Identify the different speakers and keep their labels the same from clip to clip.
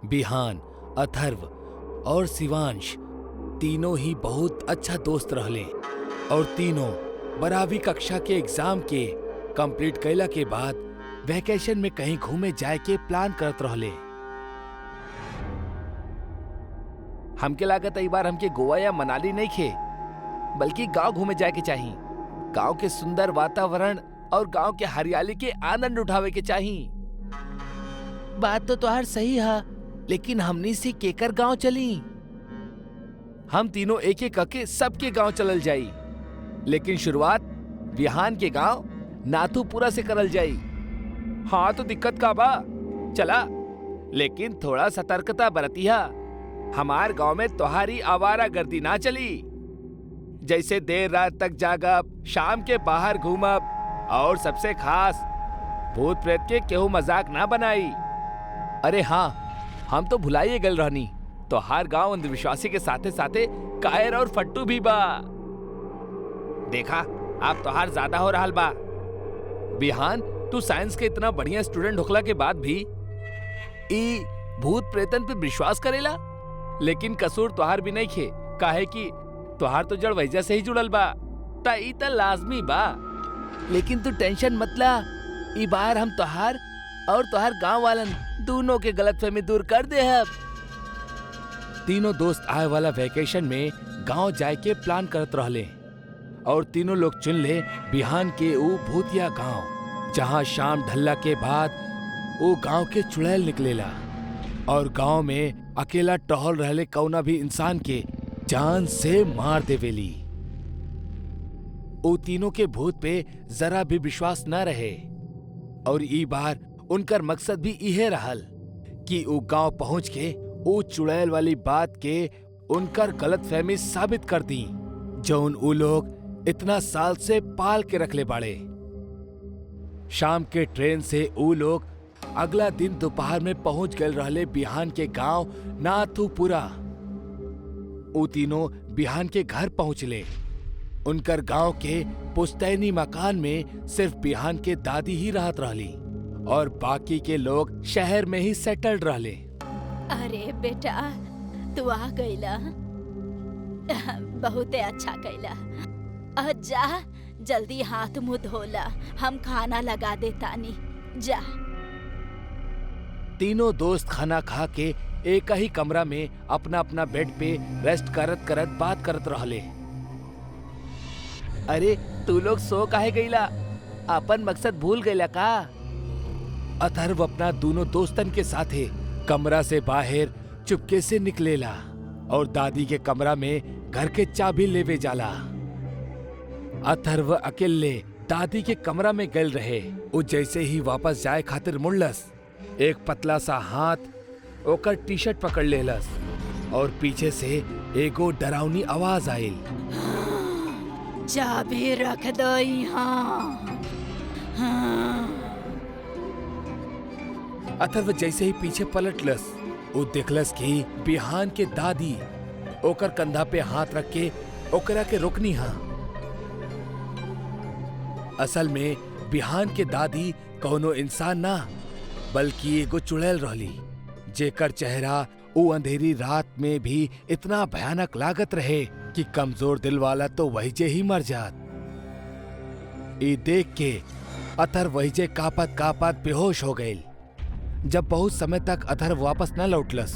Speaker 1: बिहान, अथर्व और शिवांश तीनों ही बहुत अच्छा दोस्त रहले और तीनों 12वीं कक्षा के एग्जाम के कंप्लीट कैला के बाद वैकेशन में कहीं घूमे जाए के प्लान करत रहले। हमके लागत इस बार हमके गोवा या मनाली नहीं खे बल्कि गांव घूमे जाए के चाहिए। गांव के सुंदर वातावरण और गांव के हरियाली के आनंद उठावे के चाहिए। बात तो तुहार सही है, लेकिन हमनी से केकर गांव चली? हम तीनों एक एक करके सबके गांव चलल जाई, लेकिन शुरुआत बिहान के गांव नाथूपुरा से करल जाई। हाँ तो दिक्कत का बा, चला, लेकिन थोड़ा सतर्कता बरतिया। हमार गांव में तोहारी आवारा गर्दी ना चली, जैसे देर रात तक जागब, शाम के बाहर घूमब और सबसे खास भूत प्रेत के केहू मजाक ना बनाई। अरे हाँ, हम तो भुलाइए गल रहनी, तोहार गांव अंधविश्वासी के साथे साथे कायर और फट्टू भी बा। देखा, आप तोहार ज्यादा हो रहा बा। बिहान, तू साइंस के इतना बढ़िया स्टूडेंट होखला के बाद भी ई भूत प्रेतन पे विश्वास करेला। लेकिन कसूर तोहार भी नहीं खे, काहे कि तोहार तो जड़ वैजा से ही जुड़ल बा, ता ई ता लाजमी बा। लेकिन तू टेंशन मत ला, ई बार हम तोहार और तोहार गांव वालन दोनों के गलतफहमी दूर कर दे। अब तीनों दोस्त आए वाला वैकेशन में गांव जाए के प्लान करत रहले और तीनों लोग चुन ले बिहान के ऊ भूतिया गांव, जहां शाम ढलला के बाद वो गांव के चुड़ैल निकलेला और गांव में अकेला टहल रहले कौना भी इंसान के जान से मार देवेली। वो तीनों के भूत पे जरा भी विश्वास न रहे और ई बार उनकर मकसद भी इहे रहल कि वो गांव पहुंच के वो चुड़ैल वाली बात के उनकर गलतफहमी साबित कर दी, जौन वो लोग इतना साल से पाल के रखले बाड़े। शाम के ट्रेन से वो लोग अगला दिन दोपहर में पहुंच गए रहले बिहान के गांव नाथूपुरा। वो तीनों बिहान के घर पहुंचले। उनकर गांव के पुश्तैनी मकान में सिर्फ बिहान के दादी ही रहत रहली और बाकी के लोग शहर में ही सेटल्ड रहले।
Speaker 2: अरे बेटा, तू आ गईला, बहुते अच्छा कैला। जा जल्दी हाथ मुंह धोला, हम खाना लगा देतानी, जा।
Speaker 1: तीनों दोस्त खाना खा के एक ही कमरा में अपना अपना बेड पे रेस्ट करत करत बात करत रहले। अरे तू लोग सो काहे गईला? अपन मकसद भूल गईला का? अथर्व अपना दोनों दोस्तन के साथे कमरा से बाहर चुपके से निकलेला और दादी के कमरा में घर के चाबी लेवे जाला। अथर्व अकेले दादी के कमरा में गल रहे। वो जैसे ही वापस जाए खातिर मुड़लस, एक पतला सा हाथ ओकर टी शर्ट पकड़ लेलस और पीछे से एगो डरावनी आवाज आयल।
Speaker 2: चाबी रख दो यहाँ।
Speaker 1: अथर्व जैसे ही पीछे पलटलस, वो देखलस कि बिहान के दादी ओकर कंधा पे हाथ रख के ओकरा के रोकनी हा। असल में बिहान के दादी कौनो इंसान ना बल्कि एगो चुड़ैल रहली, जेकर चेहरा वो अंधेरी रात में भी इतना भयानक लागत रहे कि कमजोर दिल वाला तो वहीजे ही मर जात। ये देख के अथर्व वहीजे कापत कापत बेहोश हो गए। जब बहुत समय तक अथर्व वापस न लौटलस,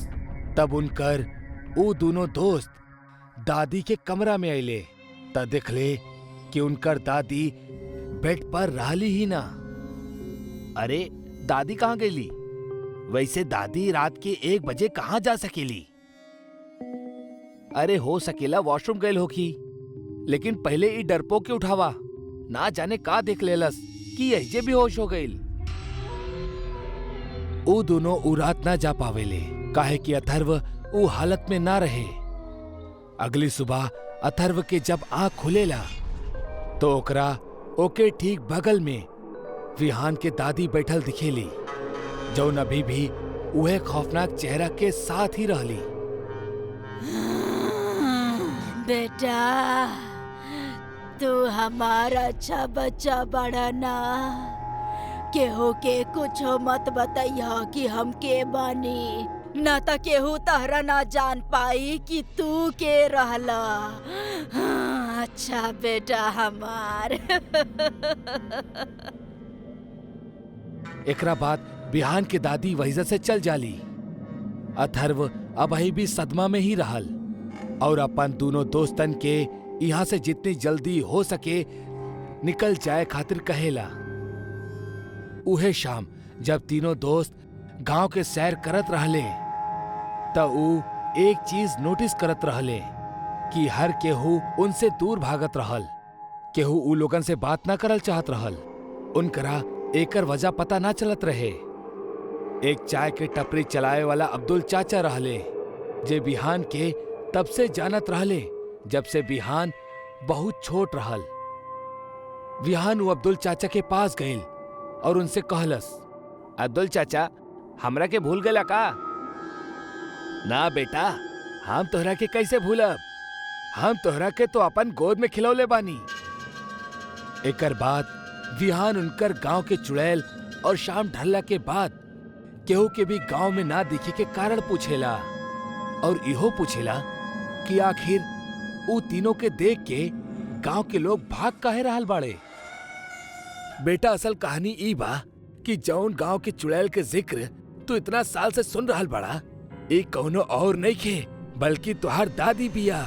Speaker 1: तब उनकर वो दोनों दोस्त दादी के कमरा में आइले। तब देखले कि उनकर दादी बेड पर रहली ही ना। अरे दादी कहाँ गईली? वैसे दादी रात के 1 बजे कहाँ जा सकेली? अरे हो सकेला वॉशरूम गईल होखी, लेकिन पहले ई डरपोक के उठावा, ना जाने का देख लेलस कि यही भी होश हो गईल। वो दोनों उ रात ना जा पावेले, काहे कि अथर्व वो हालत में ना रहे। अगली सुबह अथर्व के जब आँख खुलेला तो ओकरा ओके ठीक बगल में विहान के दादी बैठल दिखेली, जौन अभी भी वह खौफनाक चेहरा के साथ ही रहली।
Speaker 2: बेटा, तू हमारा अच्छा बच्चा बड़ा ना, केहू के कुछ मत बताइया कि हम के बानी, ना त केहू तहरा ना जान पाई कि तू के रहला। हाँ, अच्छा बेटा हमार।
Speaker 1: एकरा बाद बिहान के दादी वहीजा से चल जाली। अथर्व अबही भी सदमा में ही रहल और अपन दोनों दोस्तन के यहाँ से जितनी जल्दी हो सके निकल जाए खातिर कहेला। उहे शाम जब तीनों दोस्त गांव के सैर करत रहले त ऊ एक चीज नोटिस करत रहले कि हर केहू उनसे दूर भागत रहल। केहू ऊ लोगन से बात ना करल चाहत रहल। उनकरा एकर वजह पता ना चलत रहे। एक चाय के टपरी चलाए वाला अब्दुल चाचा रहले जे बिहान के तब से जानत रहले जब से बिहान बहुत छोट रहल। बिहान वो अब्दुल चाचा के पास गईल और उनसे कहलस, अब्दुल चाचा हमरा के भूल गला का? ना बेटा, हम तोहरा के कैसे भूलब? हम तोहरा के तो अपन गोद में खिलौले बानी। एकर बाद विहान उनकर गांव के चुड़ैल और शाम ढलला के बाद केहू के भी गांव में ना दिखे के कारण पूछेला और इहो पूछेला कि आखिर ऊ तीनों के देख के गांव के लोग भाग काहे रहल बाड़े। बेटा असल कहानी ई बा कि जौन गांव के चुड़ैल के जिक्र तू इतना साल से सुन रहल बाड़ा, ई कौनो और नहीं खे बल्कि तुहार दादी बिया।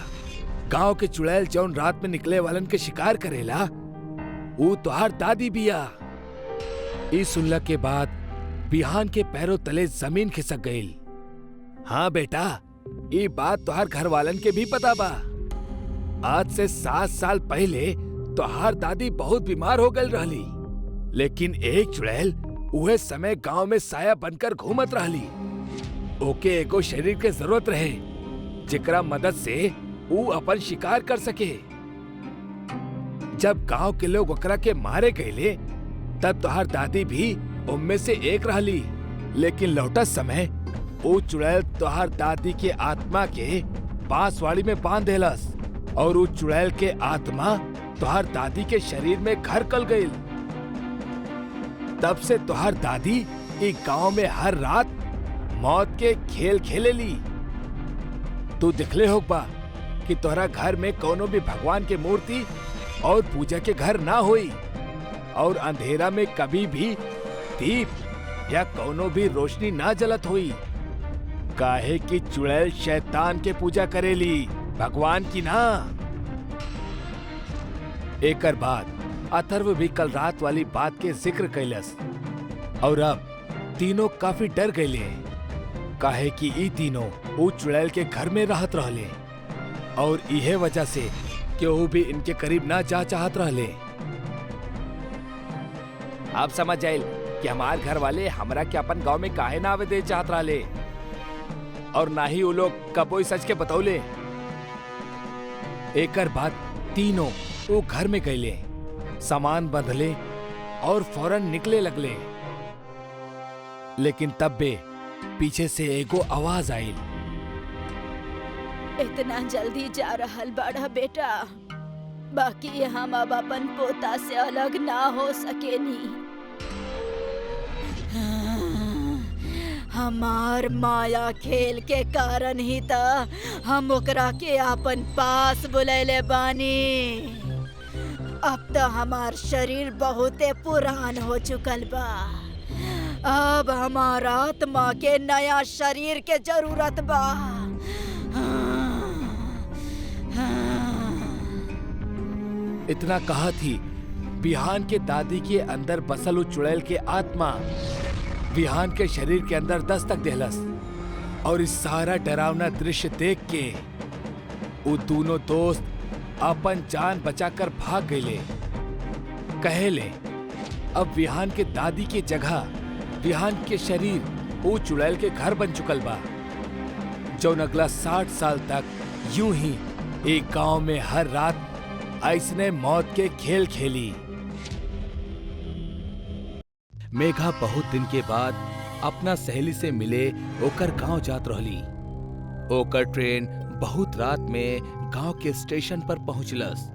Speaker 1: गांव के चुड़ैल जौन रात में निकले वालन के शिकार करेला ऊ तुहार दादी बिया। ई सुनला के बाद बिहान के पैरों तले जमीन खिसक गईल। हाँ बेटा, ये बात तुहार घर वालन के भी पता बा। आज से 7 साल पहले तुहार दादी बहुत बीमार हो गई रहली, लेकिन एक चुड़ैल उहे समय गांव में साया बनकर घूमत रहली। ओके एगो शरीर के जरूरत रहे जेकरा मदद से ऊ अपन शिकार कर सके। जब गांव के लोग ओकरा के मारे गईले तब तुहार दादी भी उनमें से एक रहली, लेकिन लौटा समय वो चुड़ैल तुहार दादी के आत्मा के बांसवाड़ी में बांध देलस और वो चुड़ैल के आत्मा तुहार दादी के शरीर में घर कर गई। तब से तुहार दादी एक गांव में हर रात मौत के खेल खेलेली। तू दिखले होगा कि तोहरा घर में कोनो भी भगवान के मूर्ति और पूजा के घर ना होई और अंधेरा में कभी भी दीप या कोनो भी रोशनी ना जलत हुई, काहे कि चुड़ैल शैतान के पूजा करेली, भगवान की ना। एकर बाद अथर्व भी कल रात वाली बात के जिक्र कैलस और अब तीनों काफी डर गए, काहे कि ई तीनों वो चुड़ैल के घर में रहत रहले और इहे वजह से केहू भी इनके करीब ना जा चाहत रहले। आप समझ जाइल कि हमार घर वाले हमरा के अपन गांव में काहे ना आवे दे चाहत रहले और ना ही वो लोग कबोई सच के बतौले। एकर बाद तीनों वो घर में गईले, सामान बंधले और फौरन निकले लगले, लेकिन तब बे पीछे से एगो आवाज आइल।
Speaker 2: इतना जल्दी जा रहल बाड़ा बेटा, बाकी हम अब अपन पोता से अलग ना हो सकेनी। हमार माया खेल के कारण ही त हम ओकरा के अपन पास बुलैले बानी। अब तो हमार शरीर बहुते पुरान हो चुकल बा। अब हमार आत्मा के नया शरीर के जरूरत बा।
Speaker 1: इतना कहा थी बिहान के दादी के अंदर बसल वो चुड़ैल के आत्मा बिहान के शरीर के अंदर दस्तक देहलस और इस सारा डरावना दृश्य देख के वो दोनों दोस्त अपन जान बचाकर भाग गए। कहेले अब बिहान के दादी के जगह बिहान के शरीर वो चुड़ैल के घर बन चुकल बा, जो अगला 60 साल तक यूं ही एक गांव में हर रात ऐसने मौत के खेल खेली। मेघा बहुत दिन के बाद अपना सहेली से मिले ओकर गांव जात रहली। ओकर ट्रेन बहुत रात में गांव के स्टेशन पर पहुंचलस।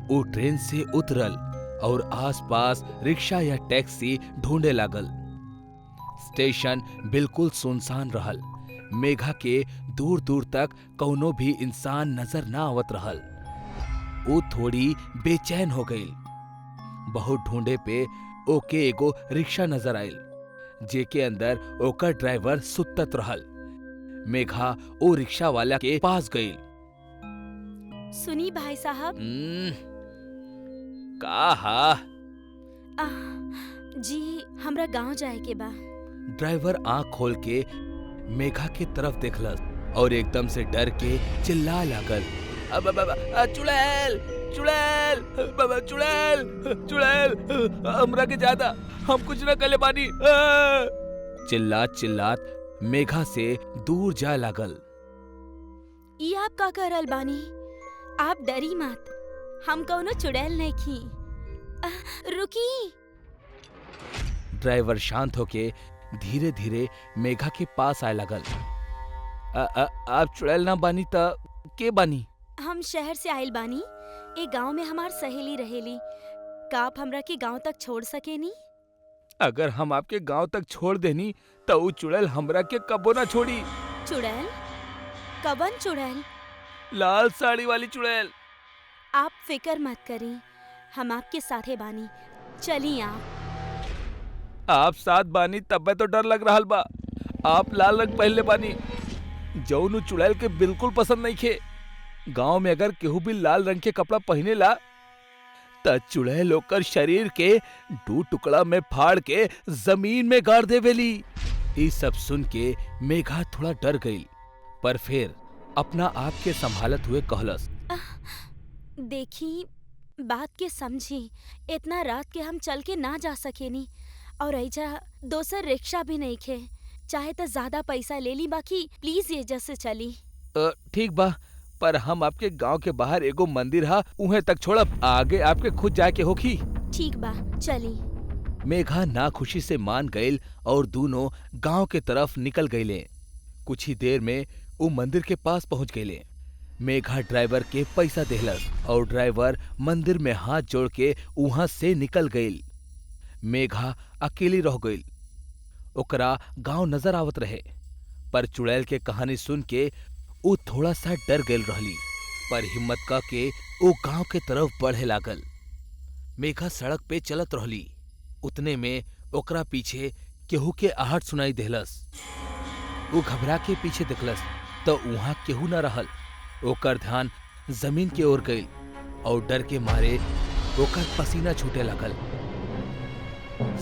Speaker 1: वो ट्रेन से उतरल और आसपास रिक्शा या टैक्सी ढूंढे लागल। स्टेशन बिल्कुल सुनसान रहल, मेघा के दूर दूर तक कौनो भी इंसान नजर ना आवत रहल। वो थोड़ी बेचैन हो गई। बहुत ढूंढे पे ओके एगो रिक्शा नजर आयल, जेके अंदर ओकर ड्राइवर सुतत रहल। मेघा ओ रिक्शा वाला के पास गई।
Speaker 3: सुनी भाई साहब।
Speaker 1: का हा?
Speaker 3: जी हमरा गांव जाए के बा।
Speaker 1: ड्राइवर आंख खोल के मेघा के तरफ देखलस और एकदम से डर के चिल्ला लागल, चुड़ैल चुड़ैल बाबा, चुड़ैल चुड़ैल, हमरा के ज्यादा, हम कुछ न कले बानी। चिल्लात चिल्लात मेघा से दूर जाए लागल।
Speaker 3: ई आप का करल बानी? आप डरी मत, हम कौनो चुड़ैल नहीं खी। रुकी।
Speaker 1: ड्राइवर शांत होके धीरे धीरे मेघा के पास आए लगल। आप चुड़ैल ना बानी त के बानी?
Speaker 3: हम शहर से आइल बानी। एक गांव में हमार सहेली रहेली। का आप हमरा के गांव तक छोड़ सकेनी?
Speaker 1: अगर हम आपके गांव तक छोड़ देनी तो वो चुड़ैल हमरा के कबो ना छोड़ी।
Speaker 3: चुड़ैल? कवन चुड़ैल?
Speaker 1: लाल साड़ी वाली चुड़ैल।
Speaker 3: आप फिकर मत करी, हम आपके साथे बानी। चली
Speaker 1: आप साथ बानी तब तो डर लग रहा बा। आप लाल रंग पहले बानी, जौनु चुड़ैल के बिल्कुल पसंद नहीं खे। गांव में अगर केहू भी लाल रंग के कपड़ा पहने ला त चुड़ैल ओकर शरीर के 2 टुकड़ा में फाड़ के जमीन में गाड़ देवेली। ये सब सुन के मेघा थोड़ा डर गई, पर फिर अपना आप के संभालत हुए कहलस,
Speaker 3: देखी बात के समझी। इतना रात के हम चल के ना जा सकेनी और ऐजा दोसर रिक्शा भी नहीं खे। चाहे तो ज्यादा पैसा ले ली, बाकी प्लीज ये जैसे चली।
Speaker 1: ठीक बा, पर हम आपके गांव के बाहर एगो मंदिर हा, उहे तक छोड़ब, आगे आपके खुद जाके होखी।
Speaker 3: ठीक बा, चली।
Speaker 1: मेघा ना खुशी से मान गईल और दोनों गांव के तरफ निकल गईले। कुछ ही देर में वो मंदिर के पास पहुंच गईले। मेघा ड्राइवर के पैसा देहलस और ड्राइवर मंदिर में हाथ जोड़ के वहां से निकल गईल। मेघा अकेली रह गईल। ओकरा गांव नजर आवत रहे, पर चुड़ैल के कहानी सुन के वो थोड़ा सा डर गईल रहली, पर हिम्मत का के वो गांव के तरफ बढ़े लागल। मेघा सड़क पे चलत रहली, उतने में ओकरा पीछे केहू के आहट सुनाई देहलस। वो घबरा के पीछे देखलस तो वहां केहू न रहल। ओकर ध्यान जमीन की ओर गईल और डर के मारे ओकर पसीना छूटे लगल।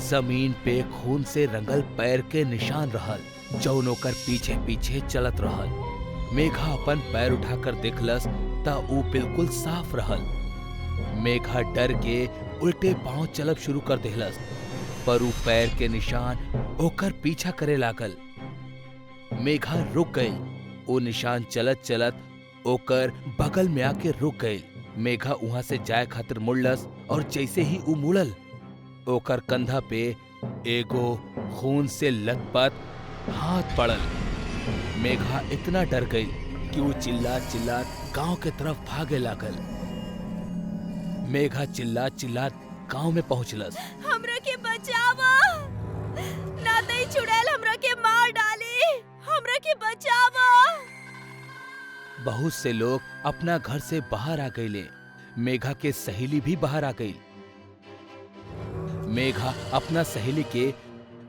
Speaker 1: जमीन पे खून से रंगल पैर के निशान रहल, जौन ओकर पीछे पीछे चलत रहल। मेघा अपन पैर उठाकर देखलस त ऊ बिल्कुल साफ रहल। मेघा डर के उल्टे पांव चलब शुरू कर देहलस, पर ऊ पैर के निशान ओकर पीछा करे लागल। मेघा रुक गई। वो निशान चलत चलत ओकर बगल में आके रुक गई। मेघा वहां से जाए खातिर मुड़लस और जैसे ही ऊ मुड़ल, ओकर कंधा पे एगो खून से लथपथ हाथ पड़ल। मेघा इतना डर गई कि वो चिल्लात चिल्लात गांव के तरफ भागे लागल। मेघा चिल्लात चिल्लात गांव में पहुंचलस।
Speaker 3: हमरा के बचावा, ना दई चुड़ैल हमरा के मार डाली, हमरा के बचावा।
Speaker 1: बहुत से लोग अपना घर से बाहर आ गईले। मेघा के सहेली भी बाहर आ गई। मेघा अपना सहेली के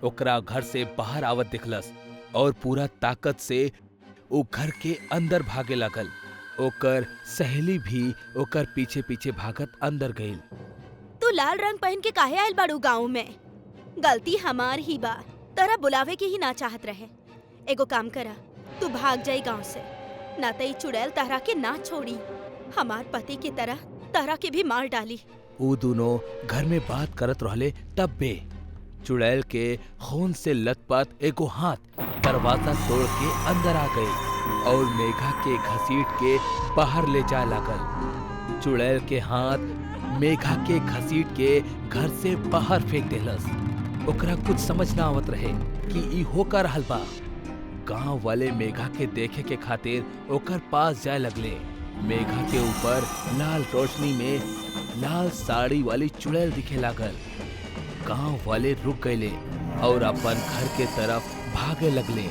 Speaker 1: ओकरा घर से बाहर आवत दिखलस और पूरा ताकत से वो घर के अंदर भागे लागल। ओकर सहेली भी ओकर पीछे पीछे भागत अंदर गईल।
Speaker 3: तू लाल रंग पहन के काहे आइल बाड़ू गाँव में? गलती हमार ही बा, तोरा बुलावे के ही ना चाहत रहे। एगो काम करा, तू भाग जाई गाँव से, ना तई चुड़ैल तहरा के ना छोड़ी। हमार पति की तरह तहरा के भी मार डाली।
Speaker 1: वो दोनों घर में बात करत रहले, तब बे चुड़ैल के खून से लथपथ एगो हाथ दरवाजा तोड़ के अंदर आ गए और मेघा के घसीट के बाहर ले जाए लागल। चुड़ैल के हाथ मेघा के घसीट के घर से बाहर फेंक देलस। ओकरा कुछ समझ ना आवत रहे कि ई हो का रहल बा। गांव वाले मेघा के देखे के खातिर ओकर पास जाए लगले। मेघा के ऊपर लाल रोशनी में लाल साड़ी वाली चुड़ैल दिखे लागल। गांव वाले रुक गए और अपन घर के तरफ भागे लगले।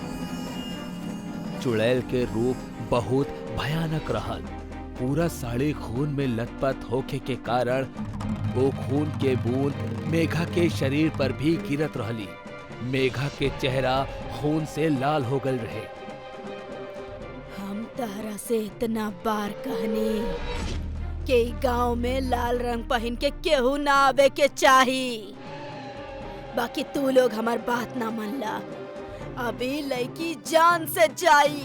Speaker 1: चुड़ैल के रूप बहुत भयानक रहल। पूरा साड़ी खून में लथपथ होके के कारण वो खून के बूंद मेघा के शरीर पर भी गिरत रहली। मेघा के चेहरा खून से लाल हो गल रहे।
Speaker 2: हम तहरा से इतना बार कहनी कि गांव में लाल रंग पहन के केहू ना आवे के चाही, बाकी तू लोग हमार बात ना मनला। अभी लड़की जान से जाई।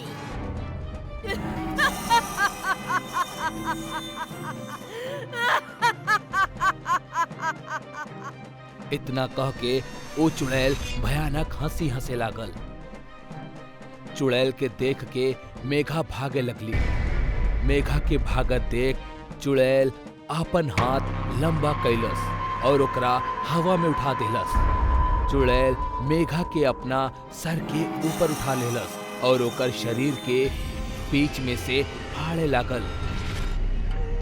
Speaker 1: इतना कह के वो चुड़ैल भयानक हंसी हंसे लागल। चुड़ैल के देख के मेघा भागे लगली। मेघा के भागत देख चुड़ैल अपन हाथ लंबा कैलस और ओकरा हवा में उठा देलस। चुड़ैल मेघा के अपना सर के ऊपर उठा लेलस और ओकर शरीर के बीच में से फाड़े लागल।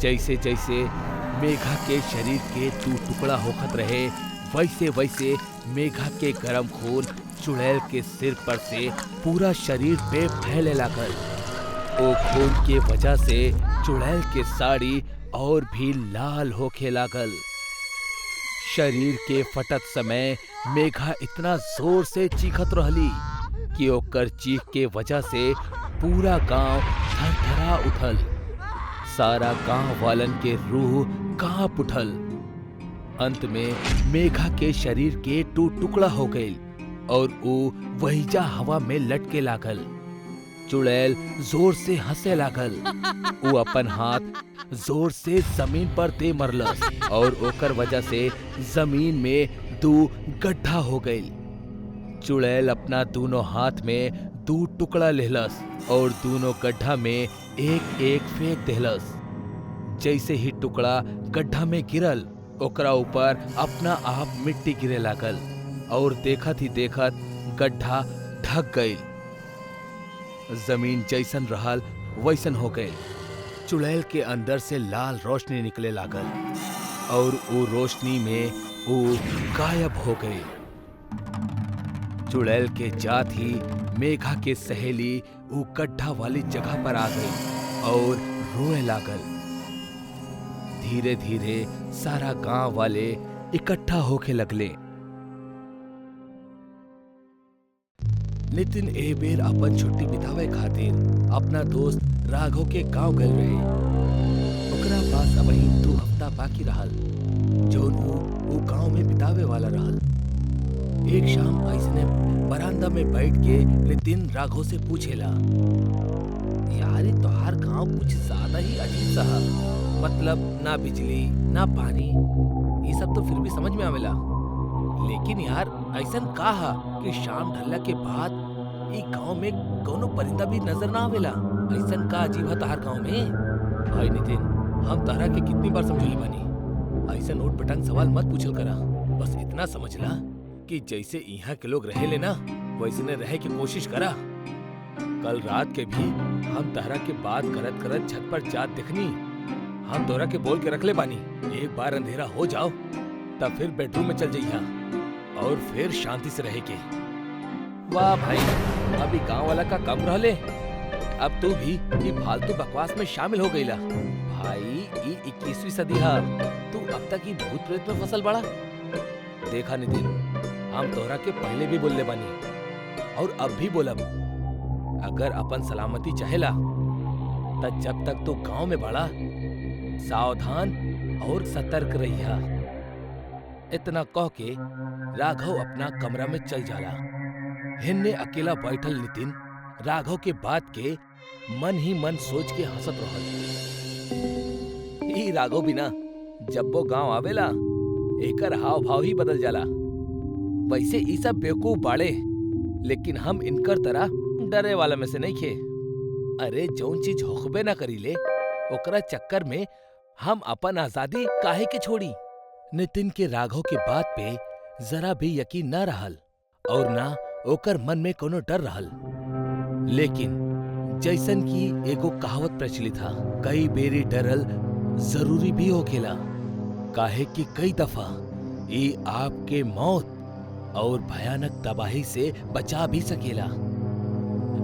Speaker 1: जैसे जैसे मेघा के शरीर के दो टुकड़ा होखत रहे, वैसे वैसे मेघा के गरम खून चुड़ैल के सिर पर से पूरा शरीर पे फैले लागल। ओ खून के वजह से चुड़ैल के साड़ी और भी लाल होके लागल। शरीर के फटत समय मेघा इतना जोर से चीखत रहली कि ओकर चीख के वजह से पूरा गांव थरथरा उठल। सारा गांव वालन के रूह कांप उठल। अंत में मेघा के शरीर के टुकड़ा हो गई और वो वहीजा हवा में लटके लागल। चुड़ैल जोर से हंसे लागल। वो अपन हाथ जोर से जमीन पर दे मरलस और ओकर वजह से जमीन में दो गड्ढा हो गई। चुड़ैल अपना दोनों हाथ में दो टुकड़ा लेहलस और दोनों गड्ढा में एक एक फेंक देहलस। जैसे ही टुकड़ा गड्ढा में गिरल, ओकरा ऊपर अपना आप मिट्टी गिरे लागल और देखत ही देखत गड्ढा ढक गई। जमीन जैसन रहल वैसन हो गई। चुड़ैल के अंदर से लाल रोशनी निकले लागल और वो रोशनी में वो गायब हो गई। चुड़ैल के जात ही मेघा के सहेली वो गड्ढा वाली जगह पर आ गई और रोए लागल। धीरे धीरे सारा गांव वाले इकट्ठा होके लगले। नितिन ए बेर अपन छुट्टी बितावे खातिर अपना दोस्त राघव के गांव गए रहे। ओकरा पास अबही 2 हफ्ता बाकी रहल जोन वो गांव में बितावे वाला रहल। एक शाम ऐसने बरामदा में बैठ के नितिन राघव से पूछेला, यार ये तोहार गांव कुछ ज्यादा ही अजीब सा है। मतलब ना बिजली ना पानी, ये सब तो फिर भी समझ में आवेला, लेकिन यार ऐसन का है कि शाम ढलला के बाद ई गांव में कोनो परिंदा भी नजर ना आवेला। ऐसन का अजीब है तोहार गांव में? भाई नितिन, हम तारा के कितनी बार समझौले बानी, ऐसन उठ पटांग सवाल मत पूछल करा। बस इतना समझला कि जैसे यहाँ के लोग रहे लेना वैसे रहे की कोशिश करा। कल रात के भी हम तारा के बात करत करत छत पर जात देखनी। हम तोरा के बोल के रख ले बानी, एक बार अंधेरा हो जाओ तब फिर बेडरूम में चल जाइया और फिर शांति से रहे के। वाह भाई, अभी गांव वाला का कम रहले, अब तू भी ये फालतू बकवास में शामिल हो गईला। भाई ये 21वीं सदी है, तू अब तक ये भूत प्रेत में फसल बड़ा। देखा नितिन, हम तोहरा के पहले भी बोलले बानी और अब भी बोलब, अगर अपन सलामती चाहेला तब जब तक तो गांव में बड़ा सावधान और सतर्क रहिया। इतना कह के राघव अपना कमरा में चल जाला। हिन्ने अकेला बैठल नितिन राघव के बात के मन ही मन सोच के हंसत रहल। ई राघव भी ना जब वो गांव आवेला एकर हाव भाव ही बदल जाला। वैसे ई सब बेवकूफ बाड़े, लेकिन हम इनकर तरह डरे वाला में से नहीं खे। अरे जौन चीज होखबे ना करीले ओकरा चक्कर में हम अपन आजादी काहे के छोड़ी। नितिन के राघव के बात पे जरा भी यकीन ना रहल और ना ओकर मन में कोनो डर रहल। लेकिन जैसन की एगो कहावत प्रचलित था, कई बेरी डरल जरूरी भी होखेला, काहे कि कई दफा ये आपके मौत और भयानक तबाही से बचा भी सकेला।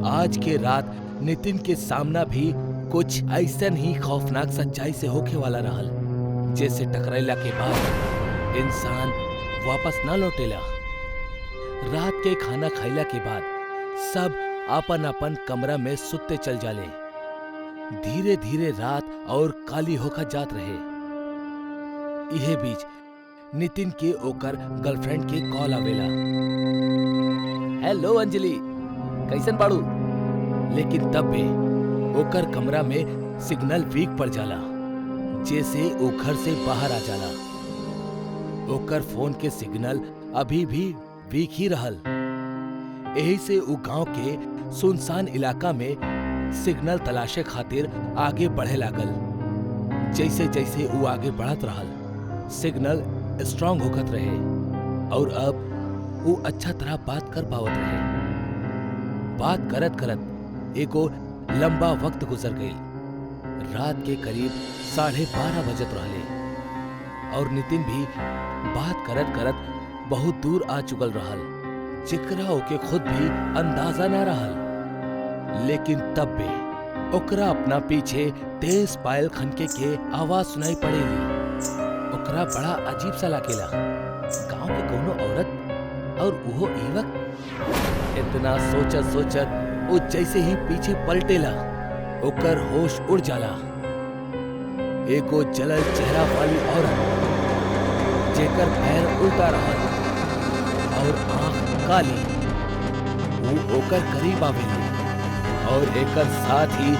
Speaker 1: आज के रात नितिन के सामना भी कुछ ऐसन ही खौफनाक सच्चाई से होके वाला रहल, जैसे टकराइला के बाद इंसान वापस ना लौटेला। रात के खाना खाइला के बाद सब अपन अपन कमरा में सुत्ते चल जाले। धीरे धीरे रात और काली होकर जात रहे। इहे बीच नितिन के ओकर गर्लफ्रेंड के कॉल आवेला। हेलो अंजलि, कैसन बाड़ू? लेकिन तब भी ओकर कमरा में सिग्नल वीक पड़ जाला, जैसे वो घर से बाहर आ जाला। ओकर फोन के सिग्नल अभी भी वीक ही रहल। यही से वो गांव के सुनसान इलाका में सिग्नल तलाशे खातिर आगे बढ़े लागल। जैसे जैसे वो आगे बढ़त रहल, सिग्नल स्ट्रांग होकर रहे और अब वो अच्छा तरह बात कर पावत रहे। बात करत करत एगो लंबा वक्त गुजर गई। रात के करीब 12:30 बजत रहले और नितिन भी बात करत करत बहुत दूर आ चुकल रहल, जेकरा ओके खुद भी अंदाजा ना रहल। लेकिन तब भी ओकरा अपना पीछे तेज पायल खनके के आवाज सुनाई पड़ेली। ओकरा बड़ा अजीब सा लागेला। गांव के कोनो औरत और वो ई वक्त। इतना सोचत सोचत वो जैसे ही पीछे पलटेला, ओकर होश उड़ जाला। एगो जलल चेहरा वाली औरत, जेकर पैर उल्टा रहल और आंख काली, वो ओकर करीब आवेली और एकर साथ ही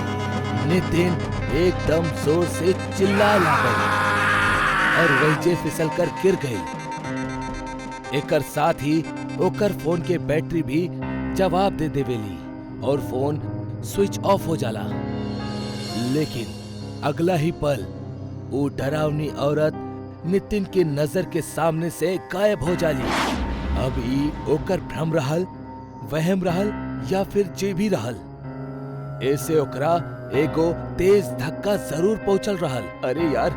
Speaker 1: नितिन एकदम जोर से चिल्लाए लागल और वहीजे फिसल कर गिर गई। एकर साथ ही ओकर फोन के बैटरी भी जवाब दे देवेली और फोन स्विच ऑफ हो जाला। लेकिन अगला ही पल वो डरावनी औरत नितिन के नजर के सामने से गायब हो जाली। अब ई ओकर भ्रम रहल, वहम रहल या फिर जे भी रहल, ऐसे ओकरा एगो तेज धक्का जरूर पहुंचल रहल। अरे यार,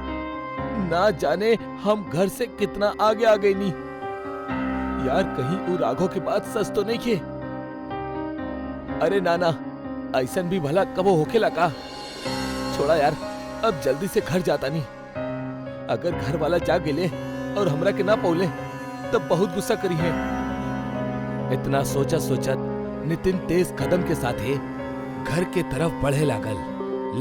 Speaker 1: ना जाने हम घर से कितना आगे आ गई नी। यार, कहीं वो राघव के बात सच तो नहीं किए? अरे नाना, ऐसन भी भला कबो होखेला का? छोड़ा यार, अब जल्दी से घर जाता नहीं। अगर घर वाला जाग गेले और हमरा के ना पौले तब बहुत गुस्सा करी है। इतना सोचत सोचत नितिन तेज कदम के साथे घर के तरफ बढ़े लागल।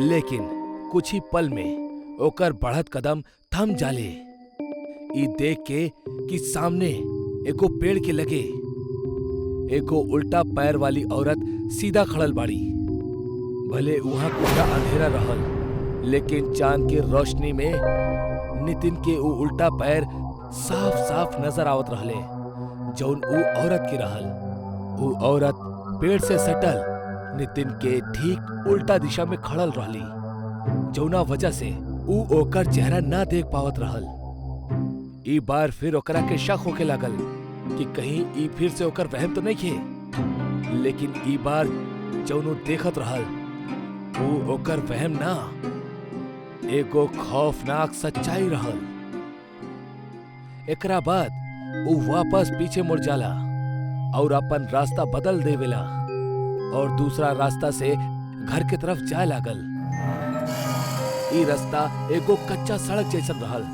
Speaker 1: लेकिन कुछ ही पल में ओकर बढ़त कदम थम जाले। ई देख के कि सामने एगो पेड़ के लगे एगो उल्टा पैर वाली औरत सीधा खड़ल बाड़ी। भले वहां पूरा अंधेरा रहल, लेकिन चांद के रोशनी में नितिन के वो उल्टा पैर साफ साफ नजर आवत रहले, जौन वो औरत के रहल। वो औरत पेड़ से सटल नितिन के ठीक उल्टा दिशा में खड़ल रहली, जौना वजह से वो ओकर चेहरा ना देख पावत रहल। ई बार फिर ओकरा के शक होके लागल कि कहीं ई फिर से ओकर वहम तो नहीं खे। लेकिन ई बार जौन देखत रहल वो ओकर वहम ना, एगो खौफनाक सच्चाई रहल। एकरा बाद वो वापस पीछे मुड़ जाला और अपन रास्ता बदल देवेला और दूसरा रास्ता से घर के तरफ जाए लागल। ई रास्ता एगो कच्चा सड़क जैसन रहल,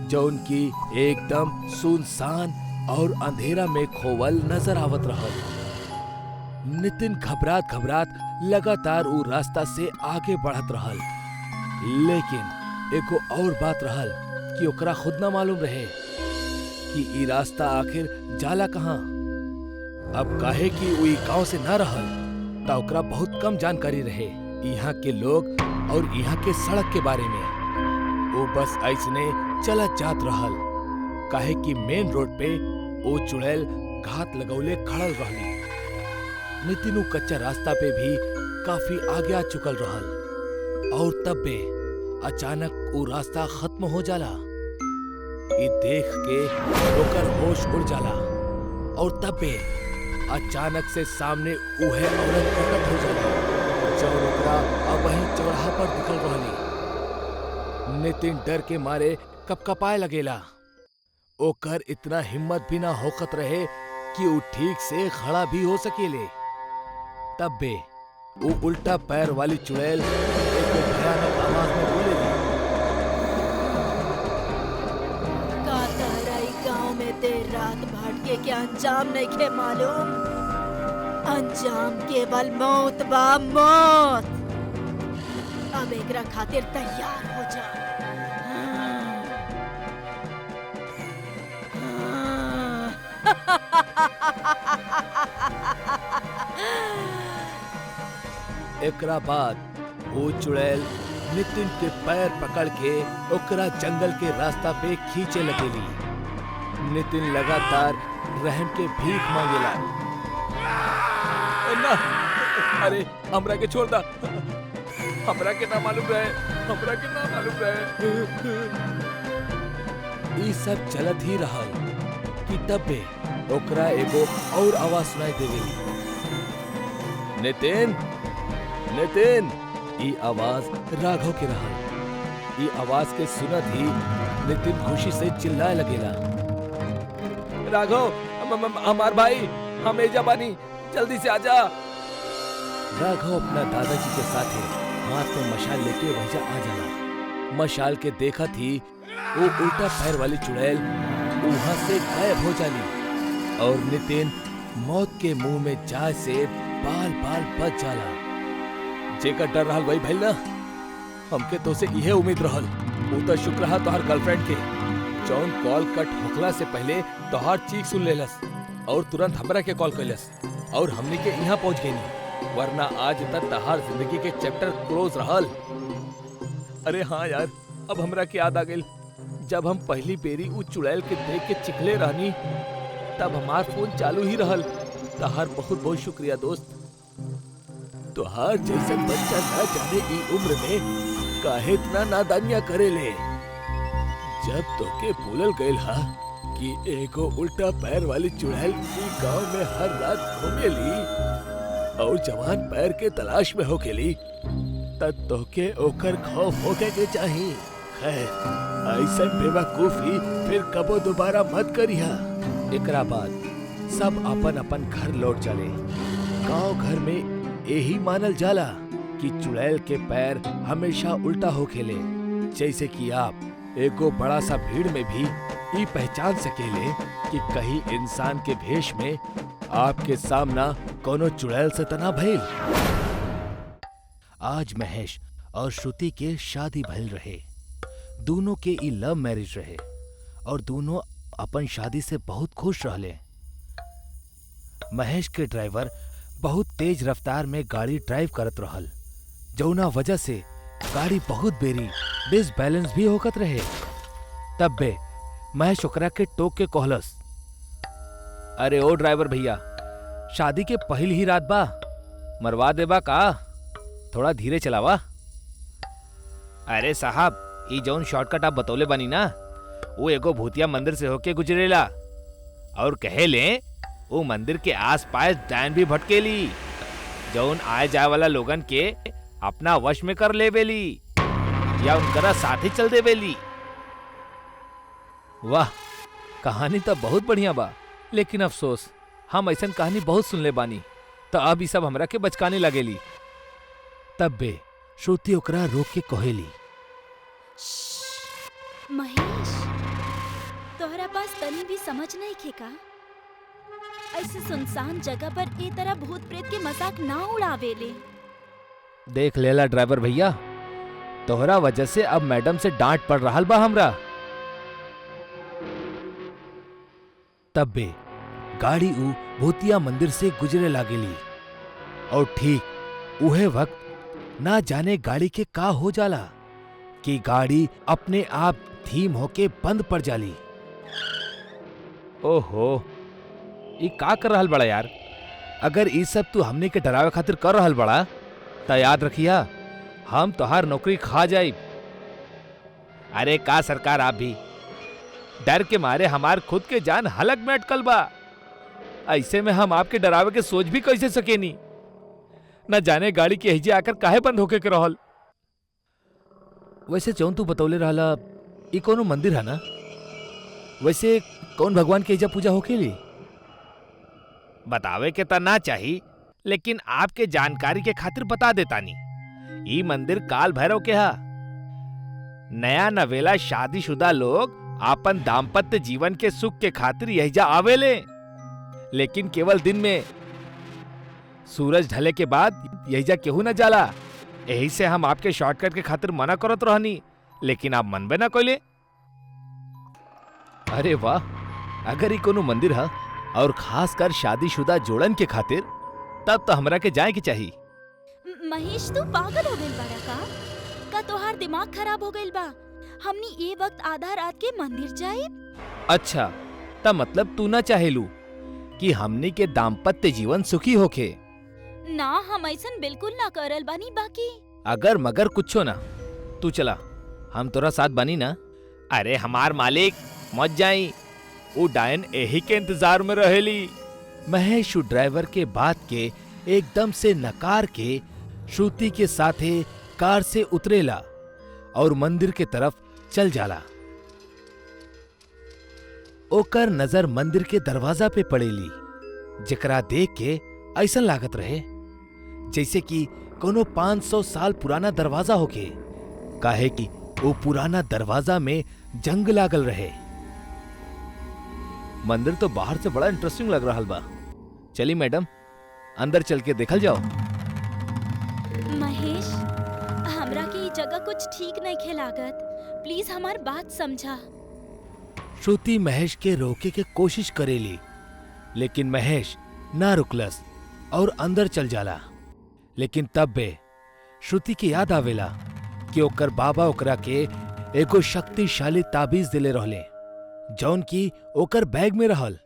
Speaker 1: जौन की एकदम सुनसान और अंधेरा में खोवल नजर आवत रहल। नितिन घबरात घबरात लगातार वो रास्ता से आगे बढ़त रहल। लेकिन एगो और बात रहल कि ओकरा खुद ना मालूम रहे कि ई रास्ता आखिर जाला कहाँ। अब काहे कि वो गांव से ना रहल ता ओकरा बहुत कम जानकारी रहे यहाँ के लोग और यहाँ के सड़क के बारे में। वो बस ऐसने चलत जात रहल, काहे कि मेन रोड पे वो चुड़ैल घात लगौले खड़ल रहली। नितिन कच्चा रास्ता पे भी काफी आगे आ चुकल रहल और तब बे अचानक वो रास्ता खत्म हो जाला। ये देख के ओकर होश उड़ जाला और तब बे अचानक से सामने उहे औरत प्रकट हो जाला, जो ओकरा अब वहीं चौराहा पर दिखल रहली। नितिन डर के मारे कपकपाए लगेला। ओकर इतना हिम्मत भी ना होकत रहे कि वो ठीक से खड़ा भी हो सकेले। तब बे वो उल्टा पैर वाली चुड़ैल एक भयानक आवाज में बोलेगी,
Speaker 2: का तारा ई गाँव में देर रात भटके के अंजाम नहीं खे मालूम। अंजाम केवल मौत बा, मौत। अब एकरा खातिर तैयार हो जा।
Speaker 1: एकरा बाद वो चुड़ैल नितिन के पैर पकड़ के ओकरा जंगल के रास्ता पे खींचे लगेली। नितिन लगातार रहम के भीख मांगेला। ना, अरे हमरा के छोड़ दा, हमरा के ना मालूम रहे, हमरा के ना मालूम रहे। ई सब चलत ही रहल कि तबे ओकरा एगो और आवाज सुनाई देवेली, नितिन, नितिन। ई आवाज राघव के रहल। ई आवाज के सुनत ही नितिन खुशी से चिल्लाए लगेला, राघव, हमार भाई, हम एजा बानी, जल्दी से आजा। राघव अपना दादाजी के साथ हाथ में मशाल लेके वहीं आ जाला। मशाल के देखत ही वो उल्टा पैर वाली चुड़ैल वहां से गायब हो जाली और नितिन मौत के मुंह में जाए से बाल बाल बच जाला। जेकर डर रहल वही भइल ना, हमके तो से इहे उम्मीद रहल। वो तो शुक्र रहा तोहार गर्लफ्रेंड के, जौन कॉल कट होखला से पहले तोहार चीख सुन लेलस और तुरंत हमरा के कॉल कैलस और हमनी के यहाँ पहुँच गई, वरना आज तक तहार जिंदगी के चैप्टर क्लोज रहल। अरे हाँ यार, अब हमरा के याद आ गई, जब हम पहली बेरी उस चुड़ैल के देख के चिखले रहनी तब हमार फोन चालू ही रहल। तहार बहुत बहुत शुक्रिया दोस्त। तोहार जैसन बच्चा ना जाने की उम्र में काहे इतना नादानिया करेले। जब तोके बोलल गइल हा कि एगो उल्टा पैर वाली चुड़ैल ई गांव में हर रात घूमेली और जवान पैर के तलाश में होकेली, तब तोके ओकर खौफ होके के चाही। खैर, ऐसा बेवकूफी फिर कबो दोबारा मत करिया। एकरा बाद सब अपन अपन घर लौट चले। गांव घर में यही मानल जाला कि चुड़ैल के पैर हमेशा उल्टा होखेले, जैसे कि आप एगो बड़ा सा भीड़ में भी ये पहचान सकेले कि कहीं इंसान के भेष में आपके सामना कोनो चुड़ैल से तना भइल। आज महेश और श्रुति के शादी भइल रहे। दोनों के ई लव मैरिज रहे और दोनों अपन शादी से बहुत खुश रहले। महेश के ड्राइवर बहुत तेज रफ्तार में गाड़ी ड्राइव करत रहल, जौना वजह से गाड़ी बहुत बेरी डिसबैलेंस भी होकत रहे। तब बे महेश ओकरा के टोक के कहलस, अरे ओ ड्राइवर भैया, शादी के पहली ही रात बा, मरवा देबा का, थोड़ा धीरे चलावा। अरे साहब, ई जौन शॉर्टकट आप बतौले बानी ना, वो एगो भूतिया मंदिर से होके गुजरेला और कहेले वो मंदिर के आस पास डायन भी भटकेली, जौन आए जाए वाला लोगन के अपना वश में कर लेवेली या उनकरा साथ ही चल देवेली। वाह, कहानी तो बहुत बढ़िया बा, लेकिन अफसोस हम ऐसन कहानी बहुत सुनले बानी, तो अब ई सब हमरा के बचकाने लगेली। तब बे श्रुति ओकरा रोक के कहेली,
Speaker 3: महेश, तोहरा पास तनी भी समझ नहीं खे का? ऐसे सुनसान जगह पर ए तरह भूत प्रेत के मजाक ना उड़ावेले।
Speaker 1: देख लेला ड्राइवर भैया, तोहरा वजह से अब मैडम से डांट पड़ रहा बा हमरा। तब बे गाड़ी ऊ भूतिया मंदिर से गुजरे लागेली और ठीक उहे वक्त ना जाने गाड़ी के का हो जाला कि गाड़ी अपने आप धीम होके बंद पड़ जाली। ओहो, ये का कर रहल बड़ा यार? अगर ये सब तू हमने के डरावे खातिर कर रहल बड़ा तो याद रखिया, हम तोहार नौकरी खा जाइब। अरे का सरकार, आप भी डर के मारे हमार खुद के जान हलक में अटकल बा। ऐसे में हम आपके डरावे के सोच भी कैसे सकेनी। न जाने गाड़ी के हिजे आकर काहे बंद होके के रहल। वैसे जौन तू बतौले रहला ई कोनो मंदिर है ना? वैसे कौन भगवान के हिजा पूजा होकेली? बतावे के तो ना चाही, लेकिन आपके जानकारी के खातिर बता देतानी, ई मंदिर काल भैरव के हा। नया नवेला शादीशुदा लोग आपन दाम्पत्य जीवन के सुख के खातिर यहिजा आवेले, लेकिन केवल दिन में। सूरज ढले के बाद यहिजा केहू न जाला। यही से हम आपके शॉर्टकट के खातिर मना करत रहनी, लेकिन आप मनबे ना कोइले। अरे वाह, अगर ई कोनो मंदिर है और खासकर शादीशुदा जोड़न के खातिर, तब तो हमरा के जाए के चाहिए।
Speaker 3: महेश तू पागल हो गइल बाड़ा का तोहार दिमाग खराब हो गइल बा? हमनी ये वक्त आधा रात के मंदिर जाए?
Speaker 1: अच्छा, तब मतलब तू ना चाहेलू कि हमनी के दाम्पत्य जीवन सुखी होखे?
Speaker 3: ना, हम ऐसन बिल्कुल ना करल बानी। बाकी
Speaker 1: अगर मगर कुछो ना, तू चला, हम तोरा साथ बनी ना। अरे हमार मालिक मत जाई, वो डायन यही के इंतजार में रहेली। महेश ड्राइवर के बात के एकदम से नकार के श्रुति के साथे कार से उतरेला और मंदिर के तरफ चल जाला। ओकर नजर मंदिर के दरवाजा पे पड़ेली, जेकरा देख के ऐसा लागत रहे जैसे कि कोनो 500 साल पुराना दरवाजा होके, काहे कि वो पुराना दरवाजा में जंग लागल रहे। मंदिर तो बाहर से बड़ा इंटरेस्टिंग लग रहा बा। चली मैडम, अंदर चल के देखल जाओ।
Speaker 3: महेश, हमरा के ये जगह कुछ ठीक नहीं खेलागत। प्लीज हमार बात समझा।
Speaker 1: श्रुति महेश के रोके के कोशिश करेली, लेकिन महेश ना रुकलस और अंदर चल जाला। लेकिन तब बे श्रुति की याद आवेला कि ओकर बाबा ओकरा के एगो शक्तिशाली ताबीज दिले रहले, जौन की ओकर बैग में रहल।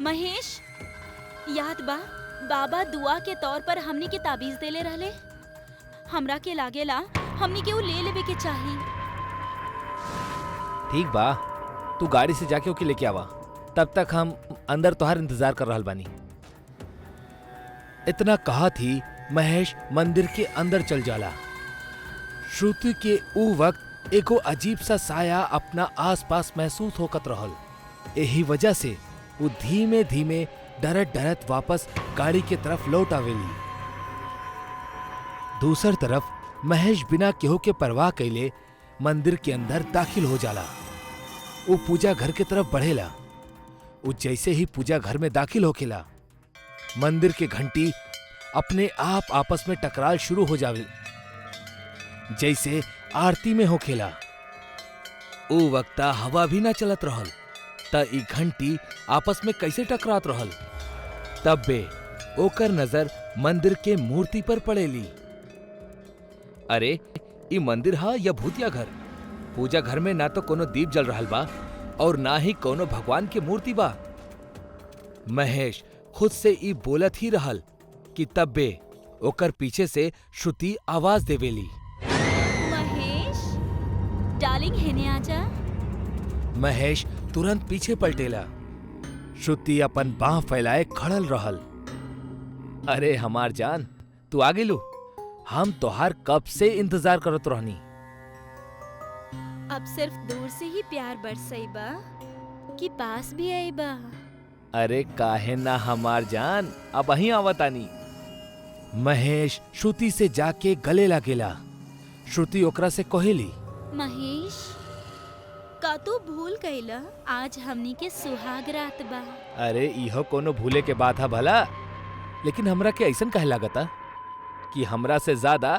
Speaker 3: महेश, याद बा बाबा दुआ के तौर पर हमनी के ताबीज देले रहले? हमरा के लागेला हमनी के वो ले लेवे के चाही।
Speaker 1: ठीक बा, तू गाड़ी से जाके ओके लेके आवा, तब तक हम अंदर तोहार इंतजार कर रहल बानी। इतना कहा थी महेश मंदिर के अंदर चल जाला। श्रुति के ऊ वक्त एगो अजीब सा साया अपना आसपास महसूस होकत रहल। यही वजह से वो धीमे धीमे डरत डरत वापस गाड़ी के तरफ लौट आवेली। दूसर तरफ महेश बिना केहू के परवाह कैले मंदिर के अंदर दाखिल हो जाला। वो पूजा घर के तरफ बढ़ेला। वो जैसे ही पूजा घर में दाखिल होखेला, मंदिर के घंटी अपने आप आपस में टकराल शुरू हो जावे, जैसे आरती में होखेला। ओ वक्ता हवा भी ना चलत रहल, त ई घंटी आपस में कैसे टकरात रहल। तब बे ओकर नजर मंदिर के मूर्ति पर पड़ेली। अरे ई मंदिर हा या भूतिया घर? पूजा घर में ना तो कोनो दीप जल रहल बा और ना ही कोनो भगवान की मूर्ति बा। महेश खुद से ई बोलत ही रहल कि तब बे ओकर पीछे से श्रुति आवाज देवेली,
Speaker 3: महेश डार्लिंग, हेने आजा।
Speaker 1: महेश तुरंत पीछे पलटेला। श्रुति अपन बाह फैलाए खड़ल रहल। अरे हमार जान, तू आ गेलू। हम तोहार कब से इंतजार करत रहनी।
Speaker 3: अब सिर्फ दूर से ही प्यार बरसई बा कि पास भी आई बा?
Speaker 1: अरे काहे ना हमार जान, अब अहीं आवतानी। महेश श्रुति से जाके गले लागेला। श्रुति ओकरा से कहेली,
Speaker 3: महेश का तू भूल गईला आज हमनी के सुहाग रात बा?
Speaker 1: अरे इहो कोनो भूले के बात है भला, लेकिन हमरा के ऐसन कहे लागता कि हमरा से ज्यादा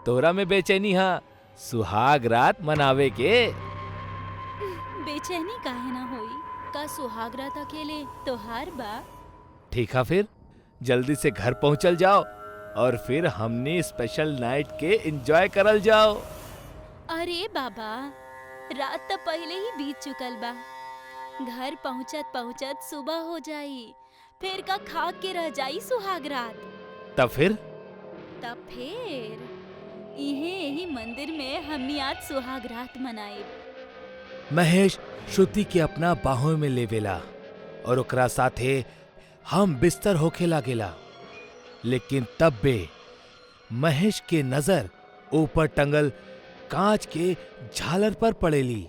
Speaker 1: तोरा में बेचैनी हा सुहाग रात मनावे के।
Speaker 3: बेचैनी काहे ना होई? का सुहाग रात अकेले तोहार बा?
Speaker 1: ठीक है, फिर जल्दी से घर पहुंचल जाओ और फिर हमने स्पेशल नाइट के एंजॉय करल जाओ।
Speaker 3: अरे बाबा, रात तो पहले ही बीत चुकल बा। घर पहुंचत पहुंचत सुबह हो जाई, फिर का खा के रह जाई सुहाग रात।
Speaker 1: तब फिर
Speaker 3: यही मंदिर में हमनी आज सुहाग रात मनाई।
Speaker 1: महेश श्रुति के अपना बाहों में लेवेला और ओकरा साथे हम बिस्तर होके लागेला। लेकिन तब बे महेश के नजर ऊपर टंगल कांच के झालर पर पड़ेली,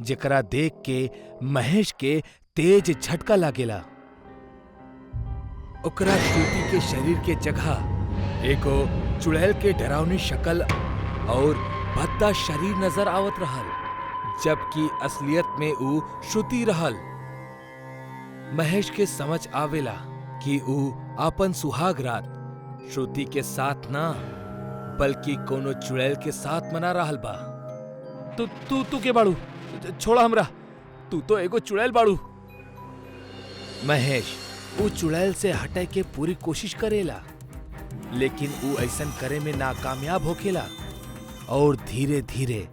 Speaker 1: जेकरा देख के महेश के तेज झटका लागेला। ओकरा श्रुति के शरीर के जगह एगो चुड़ैल के डरावनी शक्ल और भद्दा शरीर नजर आवत रहल, जबकि असलियत में ऊ श्रुति रहल। महेश के समझ आवेला कि ऊ आपन सुहाग रात श्रुति के साथ ना बल्कि कोनो चुड़ैल के साथ मना रहल बा। तू के बाड़ू? छोड़ा हमरा, तू तो एगो चुड़ैल बाड़ू। महेश ऊ चुड़ैल से हटे के पूरी कोशिश करेला, लेकिन ऊ ऐसन करे में नाकामयाब होखेला और धीरे धीरे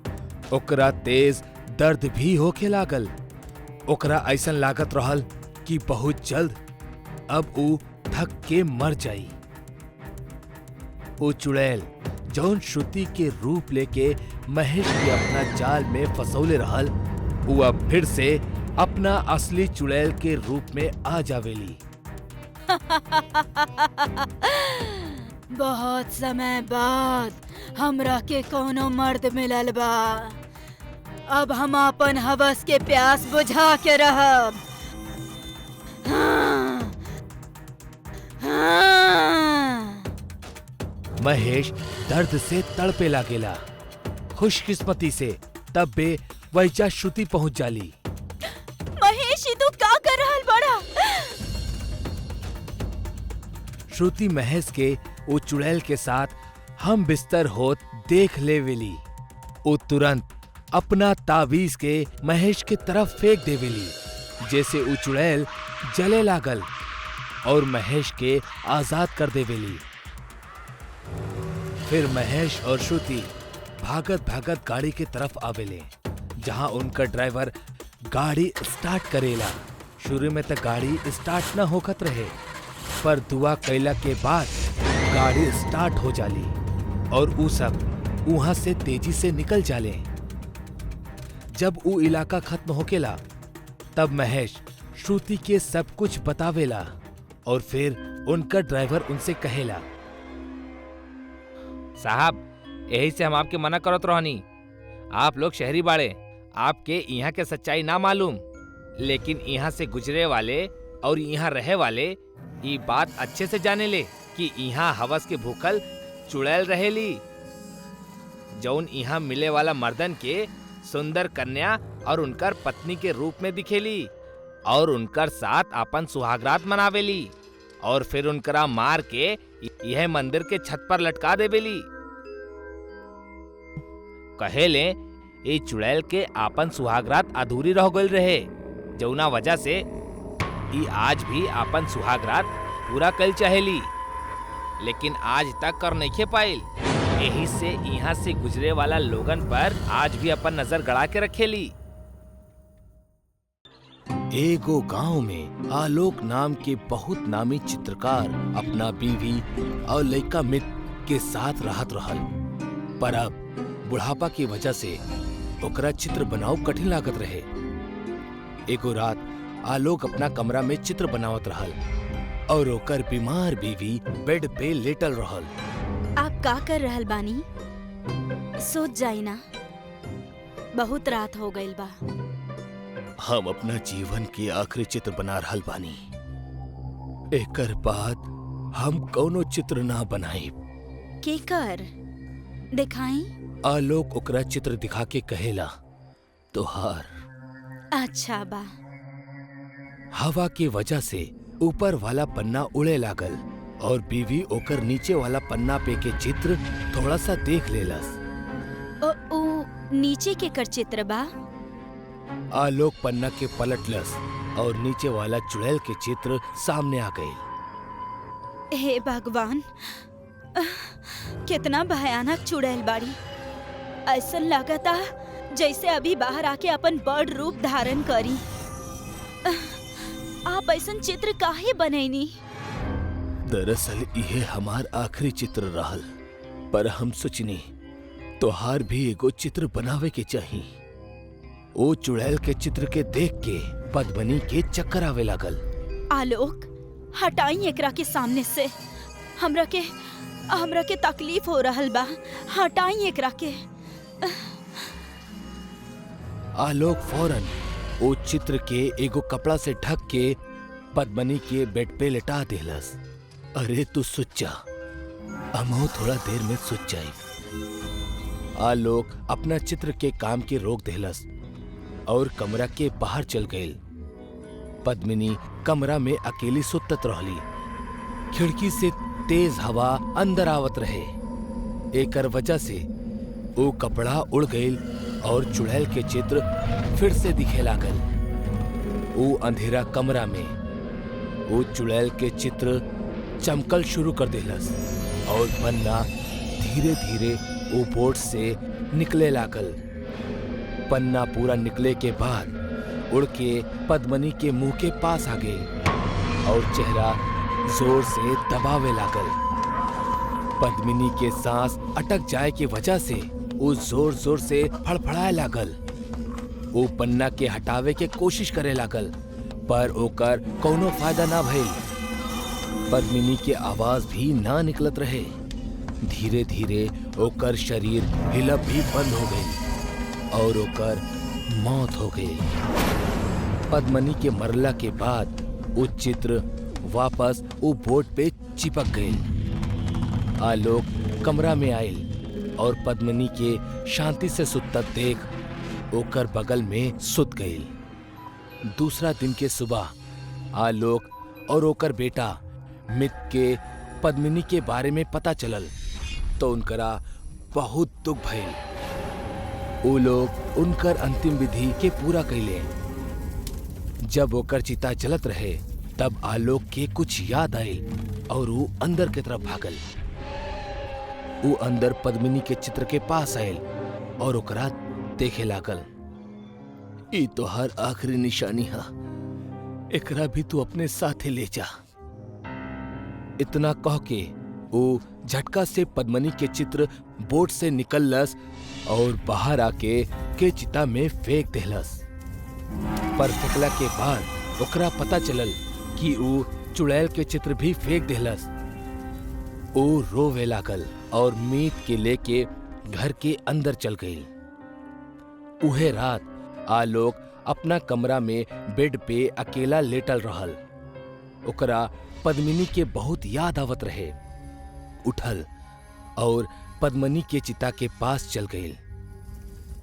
Speaker 1: ओकरा तेज दर्द भी होखे लागल। ओकरा ऐसन लागत रहल कि बहुत जल्द अब ऊ थक के मर जाई। ऊ चुड़ैल जौन श्रुति के रूप लेके महेश के अपना जाल में फंसौले रहल, ऊ अब फिर से अपना असली चुड़ैल के रूप में आ जावेली।
Speaker 2: बहुत समय बाद हमरा के कोनो मर्द मिलल बा। अब हम अपन हवस के प्यास बुझा के रहब। हाँ, हाँ।
Speaker 1: महेश दर्द से तड़पे लागेला। खुशकिस्मती से तब बे वैजा श्रुति पहुंच जाली।
Speaker 3: महेश तू का कर रहल बड़ा?
Speaker 1: श्रुति महेश के वो चुड़ैल के साथ हम बिस्तर होत देख लेवेली। वो तुरंत अपना तावीज के महेश के तरफ फेंक देवेली, जैसे वो चुड़ैल जले लागल और महेश के आजाद कर देवेली। फिर महेश और श्रुति भागत भागत गाड़ी के तरफ आवेले, जहां उनका ड्राइवर गाड़ी स्टार्ट करेला। शुरू में तक गाड़ी स्टार्ट न होखत रहे, पर दुआ कैला के बाद गाड़ी स्टार्ट हो जाली और ऊ सब वहां से तेजी से निकल जाले। जब ऊ इलाका खत्म होकेला, तब महेश श्रुति के सब कुछ बतावेला और फिर उनका ड्राइवर उनसे कहेला,
Speaker 4: साहब यही से हम आपके मना करत रहनी। आप लोग शहरी बाड़े, आपके यहाँ के सच्चाई ना मालूम, लेकिन यहाँ से गुजरे वाले और यहाँ रहे वाले ये बात अच्छे से जाने ले कि यहाँ हवस के भूखल चुड़ैल रहेली, जौन यहाँ मिले वाला मर्दन के सुंदर कन्या और उनकर पत्नी के रूप में दिखेली और उनकर साथ अपन सुहागरात मनावेली और फिर उनकरा मार के यह मंदिर के छत पर लटका देवेली। कहेले ये चुड़ैल के आपन सुहागरात अधूरी रह गई रहे, जौना वजह से ये आज भी आपन सुहागरात पूरा कल चाहेली, लेकिन आज तक कर नहीं पाइल। यही से यहाँ से गुजरे वाला लोगन पर आज भी अपन नजर गड़ा के रखेली।
Speaker 1: एगो गांव में आलोक नाम के बहुत नामी चित्रकार अपना बीवी और लड़का मित्र के साथ रहत रहल, पर अब बुढ़ापा की वजह से ओकरा चित्र बनाओ कठिन लागत रहे। एगो रात आलोक अपना कमरा में चित्र बनावत रहल और ओकर बीमार बीवी बेड पे लेटल रहल।
Speaker 3: आप का कर रहल बानी? सोच जाई ना, बहुत रात हो गईल बा।
Speaker 1: हम अपना जीवन के आखिरी चित्र बना रहल बानी। एकर बाद हम कौनो चित्र ना बनाई।
Speaker 3: के कर दिखाई?
Speaker 1: आलोक ओकरा चित्र दिखा के कहेला, तोहार।
Speaker 3: अच्छा बा।
Speaker 1: हवा के वजह से ऊपर वाला पन्ना उड़े लागल और बीवी ओकर नीचे वाला पन्ना पे के चित्र थोड़ा सा देख लेलस।
Speaker 3: ओ नीचे के कर चित्र बा?
Speaker 1: आलोक पन्ना के पलटलस और नीचे वाला चुड़ैल के चित्र सामने आ गए।
Speaker 3: हे भगवान, कितना भयानक चुड़ैल बाड़ी। ऐसा लगता जैसे अभी बाहर आके अपन बड़ रूप धारण करी। आप ऐसा चित्र काहे बनैनी?
Speaker 1: दरअसल यह हमार आखिरी चित्र रहल, पर हम सोचनी तोहार भी एगो चित्र बनावे के चाहिए। ओ चुड़ैल के चित्र के देख के पद्मनी के चक्कर आवे लागल।
Speaker 3: आलोक, हटाई एकरा के सामने से। हमरा के तकलीफ हो रहल बा। हटाई एकरा के।
Speaker 1: आलोक फौरन ओ चित्र के एगो कपड़ा से ढक के पद्मनी के बेड पे लेटा देलस। अरे तू सुच्चा, अमो थोड़ा देर में सुच जाई। आलोक अपना चित्र के काम के रोक देलस और कमरा के बाहर चल गई। पद्मिनी कमरा में अकेली सुतत रहली। खिड़की से तेज हवा अंदर आवत रहे। एकर वजह से वो कपड़ा उड़ गई और चुड़ैल के चित्र फिर से दिखे लागल। वो अंधेरा कमरा में वो चुड़ैल के चित्र चमकल शुरू कर देलस और पन्ना धीरे धीरे वो बोर्ड से निकले लागल। पन्ना पूरा निकले के बाद उड़ के पद्मनी के मुंह के पास आ गए और चेहरा जोर से दबावे लागल। पद्मिनी के सांस अटक जाए की वजह से वो जोर जोर से फड़फड़ाए लागल। वो पन्ना के हटावे के कोशिश करे लागल, पर ओकर कोनो फायदा ना भइल। पद्मिनी के आवाज भी ना निकलत रहे। धीरे धीरे ओकर शरीर हिलब भी बंद हो गई और ओकर मौत हो गई। पद्मनी के मरला के बाद वो चित्र वापस वो बोर्ड पे चिपक गई। आलोक कमरा में आयल और पद्मनी के शांति से सुतत देख ओकर बगल में सुत गई। दूसरा दिन के सुबह आलोक और ओकर बेटा मित के पद्मिनी के बारे में पता चलल तो उनकरा बहुत दुख भइल। वो लोग उनकर अंतिम विधि के पूरा कैले। जब ओकर चिता जलत रहे तब आलोक के कुछ याद आयल और वो अंदर की तरफ भागल। वो अंदर पद्मिनी के चित्र के पास आयल और ओकरा देखे लागल। ई तो हर आखिरी निशानी है, एकरा भी तू अपने साथे ले जा। इतना कह के वो झटका से पद्मनी के चित्र बोर्ड से निकललस और बाहर आके के चिता में फेंक देलस। पर फेंकला के बाद ओकरा पता चलल कि वो चुड़ैल के चित्र भी फेंक देलस। वो रोवे लागल और मीत के लेके घर के अंदर चल गई। उहे रात आलोक अपना कमरा में बेड पे अकेला लेटल रहल। ओकरा पद्मिनी के बहुत याद आवत रहे। उठल और पद्मनी के चिता के पास चल गई।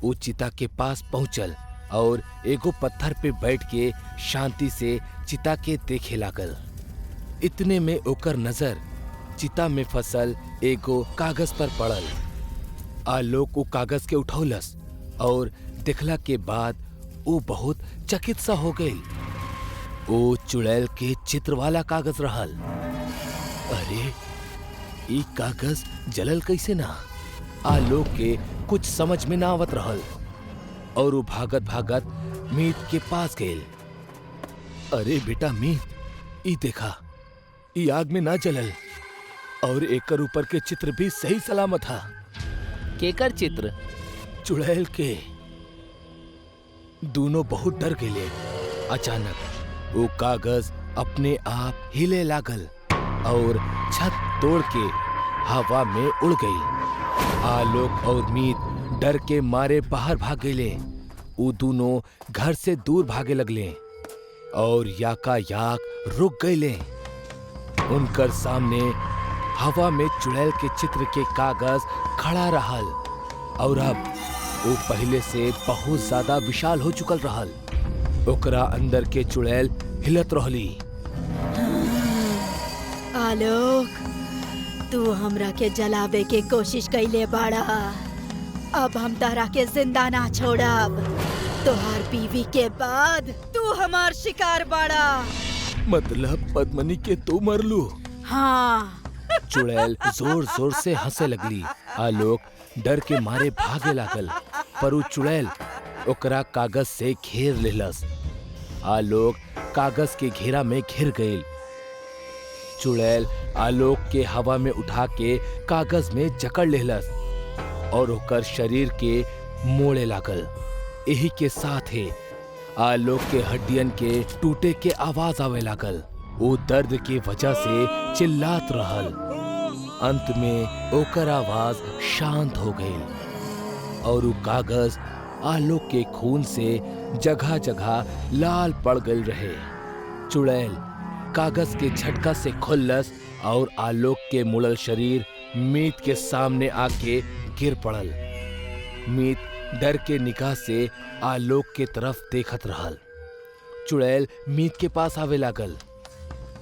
Speaker 1: वो चिता के पास पहुंचल और एगो पत्थर पे बैठ के शांति से चिता के देखे लागल। इतने में ओकर नजर चिता में फसल एगो कागज पर पड़ल। आलोक वो कागज के उठौलस और देखला के बाद वो बहुत चकित सा हो गई। वो चुड़ैल के चित्र वाला कागज रहल। अरे ई कागज जलल कैसे ना? आलोक के कुछ समझ में ना आवत रहल और वो भागत भागत मीत के पास गए। अरे बेटा मीत, ई देखा, ई आग में ना जलल और एकर ऊपर के चित्र भी सही सलामत था।
Speaker 4: केकर चित्र?
Speaker 1: चुड़ैल के। दोनों बहुत डर गए। अचानक वो कागज अपने आप हिले लागल और छत तोड़ के हवा में उड़ गई। आलोक और मीत डर के मारे बाहर भाग गए। वो दोनों घर से दूर भागे लगले और याकायाक रुक गए। उनकर सामने हवा में चुड़ैल के चित्र के कागज खड़ा रहल और अब वो पहले से बहुत ज्यादा विशाल हो चुकल रहल। ओकरा अंदर के चुड़ैल हिलत रहली।
Speaker 2: आलोक, तू हमरा के जलावे के कोशिश कैले बाड़ा। अब हम तारा के जिंदा ना छोड़ब। तोहार बीवी के बाद तू हमार शिकार बाड़ा।
Speaker 1: मतलब पद्मनी के तू मरलू?
Speaker 2: हाँ।
Speaker 1: चुड़ैल जोर जोर से हंसे लगली। आलोक डर के मारे भागे लागल, पर वो चुड़ैल ओकरा कागज से घेर लेलस। आलोक कागज के घेरा में घिर गई। चुड़ैल आलोक के हवा में उठा के कागज में जकड़ लेलस और ओकर शरीर के मोड़े लागल। यही के साथ ही आलोक के हड्डियन के टूटे के आवाज आवे लागल। वो दर्द की वजह से चिल्लात रहल। अंत में ओकर आवाज शांत हो गई और वो कागज आलोक के खून से जगह जगह लाल पड़ गई रहे। चुड़ैल कागज के झटका से खुल्लस और आलोक के मुड़ल शरीर मीत के सामने आके गिर पड़ल। मीत डर के निगाह से आलोक के तरफ देखत रहल। चुड़ैल मीत के पास आवे लागल।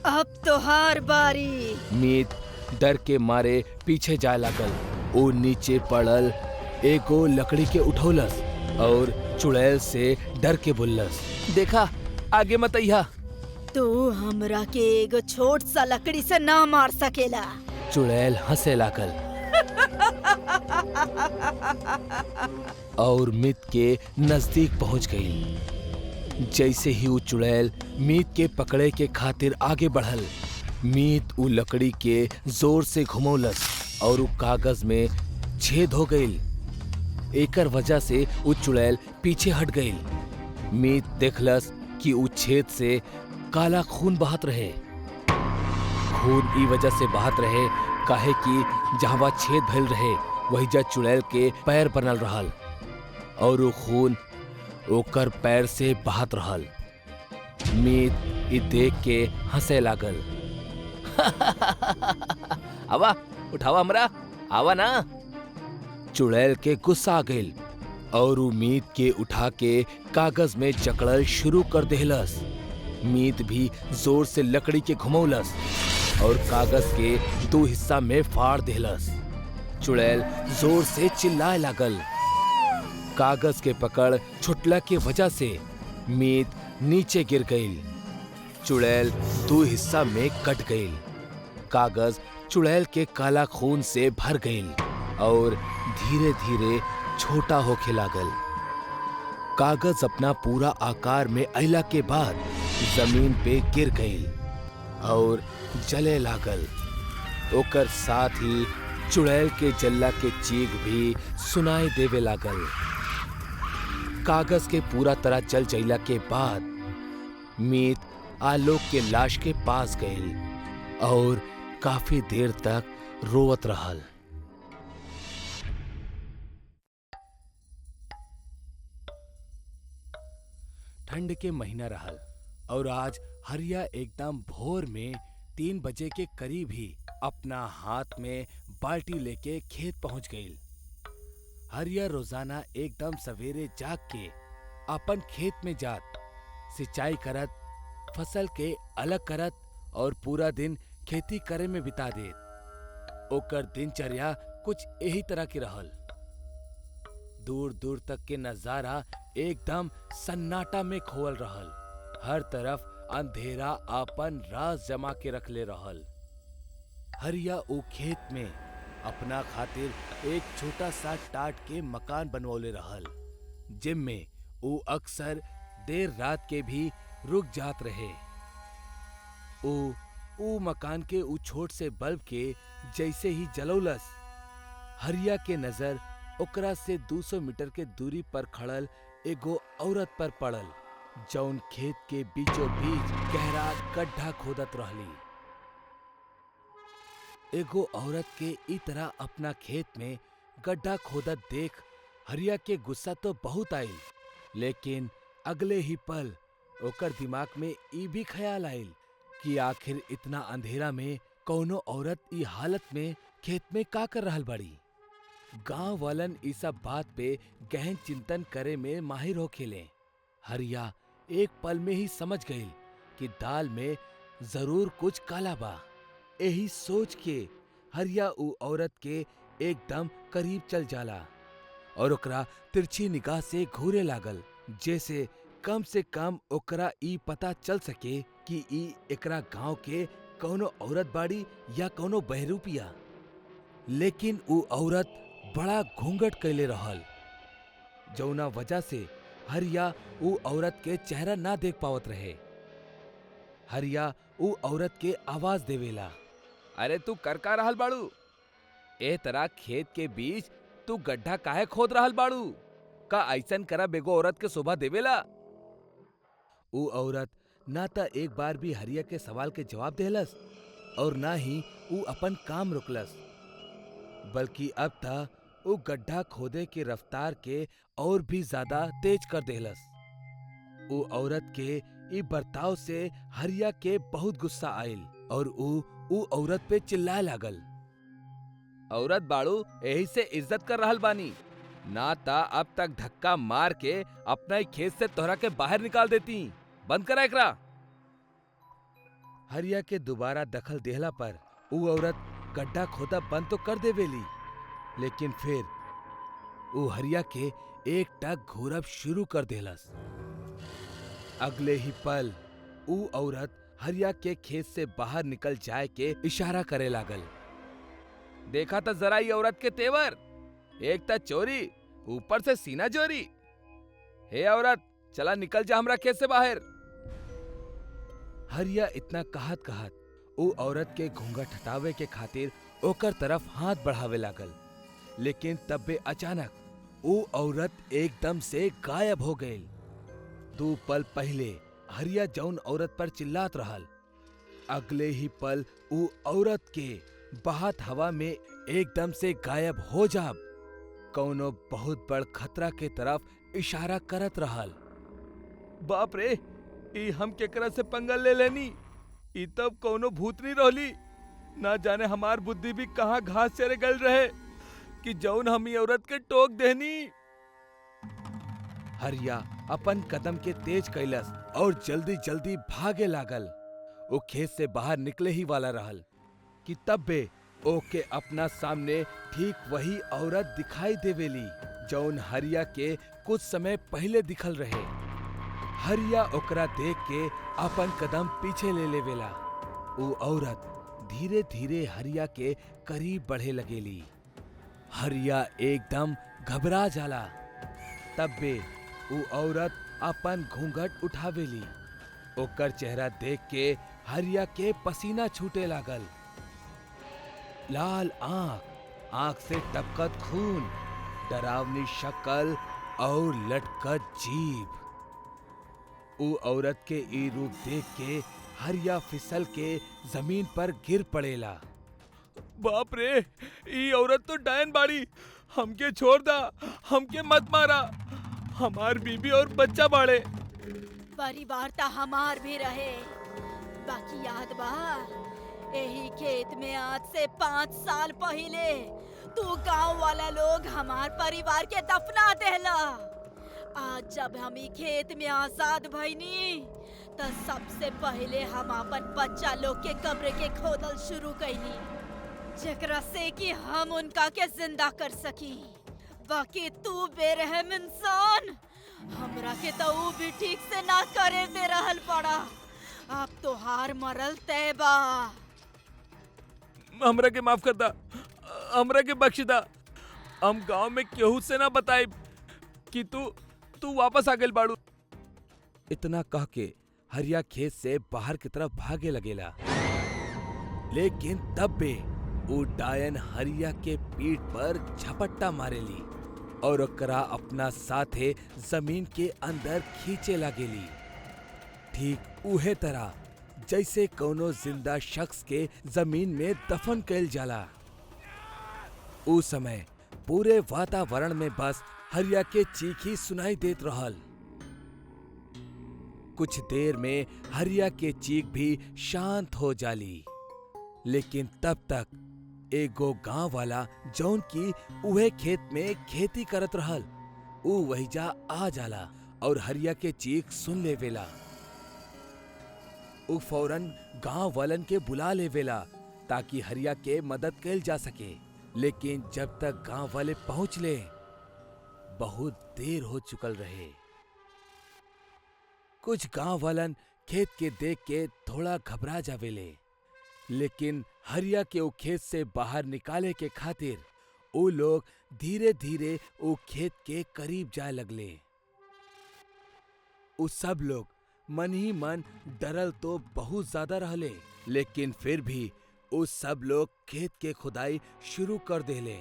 Speaker 2: अब तोहार बारी।
Speaker 1: मीत डर के मारे पीछे जाए लागल। वो नीचे पड़ल एगो लकड़ी के उठौलस और चुड़ैल से डर के बोलस, देखा आगे मत अइहा।
Speaker 2: तू हमरा के एगो छोट सा लकड़ी से ना मार सकेला।
Speaker 1: चुड़ैल हंसे लागल और मीत के नजदीक पहुंच गई। जैसे ही वो चुड़ैल मीत के पकड़े के खातिर आगे बढ़ल, मीत उ लकड़ी के जोर से घुमौलस और उ कागज में छेद हो गई। एकर वजह से उ चुड़ैल पीछे हट गई। मीत देखलस कि उ छेद से काला खून बहत रहे। खून ई वजह से बहत रहे काहे कि जहाँ छेद भइल रहे वही जा चुड़ैल के पैर बनल रहल और वो खून ओकर पैर से बहत रहल। मीत ई देख के हंसे लागल। आवा उठावा हमरा, आवा ना। चुड़ैल के गुस्सा आ गइल और उ मीत के उठा के कागज में जकड़ल शुरू कर देहलस। मीत भी जोर से लकड़ी के घुमौलस और कागज के दो हिस्सा में फाड़ देहलस। चुड़ैल जोर से चिल्लाए लागल। कागज के पकड़ छुटला के वजह से मीत नीचे गिर गई। चुड़ैल दो हिस्सा में कट गई। कागज चुड़ैल के काला खून से भर गई और धीरे धीरे छोटा होके लागल। कागज अपना पूरा आकार में अइला के बाद जमीन पे गिर गई और जले लागल। ओकर साथ ही चुड़ैल के जल्ला के चीख भी सुनाई देवे लागल। कागज के पूरा तरह जल जइला के बाद मीत आलोक के लाश के पास गई और काफी देर तक रोवत रहल। ठंड के महीना रहल और आज हरिया एकदम भोर में 3 बजे के करीब ही अपना हाथ में बाल्टी लेके खेत पहुंच गई। हरिया रोजाना एकदम सवेरे जाग के अपन खेत में जात, सिंचाई करत, फसल के अलग करत और पूरा दिन खेती करे में बिता देत। ओकर दिनचर्या कुछ यही तरह की रहल। दूर दूर तक के नजारा एकदम सन्नाटा में खोल रहल। हर तरफ अंधेरा आपन राज जमा के रख ले रहल। हरिया उ खेत में अपना खातिर एक छोटा सा टाट के मकान बनवले रहल, जिनमें उ अक्सर देर रात के भी रुक जात रहे। उ मकान के उ छोट से बल्ब के जैसे ही जलौलस, हरिया के नजर ओकरा से 200 मीटर के दूरी पर खड़ल एगो औरत पर पड़ल, जौन खेत के बीचों बीच गहरा गड्ढा खोदत रहली। एगो औरत के ई तरह अपना खेत में गड्ढा खोदत देख हरिया के गुस्सा तो बहुत आइल, लेकिन अगले ही पल ओकर दिमाग में ई भी ख्याल आइल कि आखिर इतना अंधेरा में कौनो औरत ई हालत में खेत में का कर रहल बाड़ी। गांव वालन ई सब बात पे गहन चिंतन करे में माहिर होखेले। हरिया एक पल में ही समझ गई कि दाल में जरूर कुछ काला बा। यही सोच के हरिया उ औरत के एकदम करीब चल जाला और ओकरा तिरछी निगाह से घूरे लागल, जैसे कम से कम ओकरा ई पता चल सके कि ई एकरा गांव के कौनो औरत बाड़ी या कौनो बहरूपिया। लेकिन उ औरत बड़ा घूंघट कैले रहल, जौना वजह से हरिया उ औरत के चेहरा ना देख पावत रहे। हरिया उ औरत के आवाज देवेला,
Speaker 4: अरे तू कर का रहल बाड़ू? ए तरह खेत के बीच तू गड्ढा काहे खोद रहल बाड़ू? का ऐसन करा बेगो औरत के शोभा देवेला?
Speaker 1: उ औरत ना त एक बार भी हरिया के सवाल के जवाब देहलस और ना ही उ अपन काम रुकलस, बल्कि अब त उ गड्ढा खोदे के रफ्तार के और भी ज्यादा तेज कर देहलस। उ औरत के ई बर्ताव से हरिया के बहुत गुस्सा आयल और ऊ औरत पे चिल्लाए लागल। औरत बाड़ू, यही से इज्जत कर रहल बानी, ना ता अब तक धक्का मार के अपना ही खेत से तोहरा के बाहर निकाल देती। बंद करा एकरा। हरिया के दोबारा दखल देहला पर ऊ औरत गड्ढा खोदा बंद तो कर देवेली, लेकिन फिर ऊ हरिया के एक टक घूरब शुरू कर देलस। अगले ही पल ऊ औरत हरिया के खेत से बाहर निकल जाए के इशारा करे लागल। देखा था जरा ये औरत के तेवर, एक था चोरी, ऊपर से सीना चोरी। हे औरत, चला निकल जा हमरा खेत से बाहर। हरिया इतना कहत कहत ऊ औरत के घूंघट हटावे के खातिर ओकर तरफ हाथ बढ़ावे लागल, लेकिन तब्बे अचानक ऊ औरत एकदम से गायब हो गई। 2 पल पहले हरिया जौन औरत पर चिल्लात रहल, अगले ही पल ऊ औरत के बहत हवा में एकदम से गायब हो जाब कौनो बहुत बड़ खतरा के तरफ इशारा करत रहल। बाप रे, ई हम केकरा से पंगा ले लेनी? ई तब कौनो भूतनी रहली। ना जाने हमार बुद्धि भी कहाँ घास चरे गल रहे कि जौन हम ई औरत के टोक देनी। हरिया अपन कदम के तेज कैलस और जल्दी जल्दी भागे लागल। वो खेत से बाहर निकले ही वाला रहल कि तब्बे ओके अपना सामने ठीक वही औरत दिखाई देवेली जौन हरिया के कुछ समय पहले दिखल रहे। हरिया ओकरा देख के अपन कदम पीछे ले लेवेला। वो औरत धीरे धीरे हरिया के करीब बढ़े लगेली। हरिया एकदम घबरा जाला। तब्बे वो औरत अपन घूंघट उठावेली। ओकर चेहरा देख के हरिया के पसीना छूटे लागल। लाल आंख से टपकत खून, डरावनी शक्ल और लटकत जीभ। ऊ औरत के ई रूप देख के हरिया फिसल के जमीन पर गिर पड़ेला। बाप रे, ई औरत तो डायन बाड़ी। हमके छोड़ दा, हमके मत मारा। हमार बीबी और बच्चा बाड़े।
Speaker 2: परिवार ता हमार भी रहे। बाकी याद बा, यही खेत में आज से 5 साल पहले तू गांव वाला लोग हमार परिवार के दफना देला। आज जब हम ई खेत में आजाद भईनी तो सबसे पहले हम अपन बच्चा लोग के कब्र के खोदल शुरू कैनी, जेकरा से कि हम उनका के जिंदा कर सकी। बाकी तू बेरहम इंसान, हमरा के तो ऊ भी ठीक से ना करे दे रहल पड़ा। अब तो हार मरल तय बा।
Speaker 1: हमरा के माफ कर दा, हमरा के बख्श दा। हम गांव में केहू से ना बताए कि तू वापस आ गेल बाड़ू। इतना कह के हरिया खेत से बाहर की तरफ भागे लगेला, लेकिन तब बे वो डायन हरिया के पीठ पर झपट्टा मारेली और ओकरा अपना साथे जमीन के अंदर खींचे लागेली। ठीक उहे तरह जैसे कोनो जिंदा शख्स के जमीन में दफन कैल जाला। उस समय पूरे वातावरण में बस हरिया के चीख ही सुनाई देत रहल। कुछ देर में हरिया के चीख भी शांत हो जाली, लेकिन तब तक एगो गांव वाला जौन की उहे खेत में खेती करत रहल, ऊ वहीजा आ जाला और हरिया के चीख सुन लेवेला। ऊ फौरन गांव वालन के बुला लेवेला ताकि हरिया के मदद कैल जा सके, लेकिन जब तक गांव वाले पहुंच ले बहुत देर हो चुकल रहे। कुछ गांव वालन खेत के देख के थोड़ा घबरा जावेले, लेकिन हरिया के वो खेत से बाहर निकाले के खातिर वो लोग धीरे धीरे वो खेत के करीब जाए लगले। वो सब लोग मन ही मन डरल तो बहुत ज्यादा रहले, लेकिन फिर भी वो सब लोग खेत के खुदाई शुरू कर देले।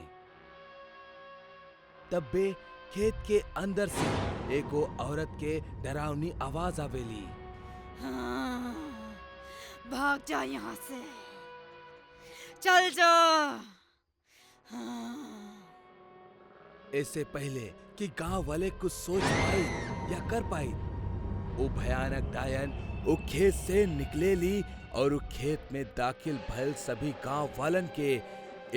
Speaker 1: तब बे खेत के अंदर से एगो औरत के डरावनी आवाज आवेली।
Speaker 2: हाँ, भाग जा यहाँ से, चल जा। हाँ।
Speaker 1: इससे पहले कि गांव वाले कुछ सोच पाए या कर पाए,
Speaker 5: वो भयानक डायन वो खेत से निकले ली और वो खेत में दाखिल भयल सभी गांव वालन के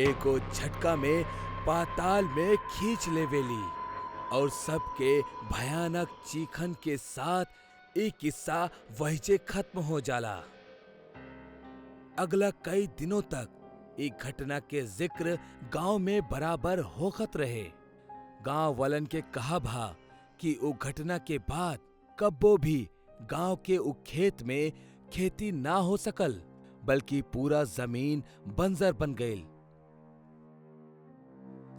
Speaker 5: एगो झटका में पाताल में खींच लेवेली और सबके भयानक चीखन के साथ एक किस्सा वहीजे खत्म हो जाला। अगला कई दिनों तक एक घटना के जिक्र गांव में बराबर होखत रहे। गांव वालन के कहा भा कि वो घटना के बाद कब्बो भी गांव के उ खेत में खेती ना हो सकल, बल्कि पूरा जमीन बंजर बन गईल।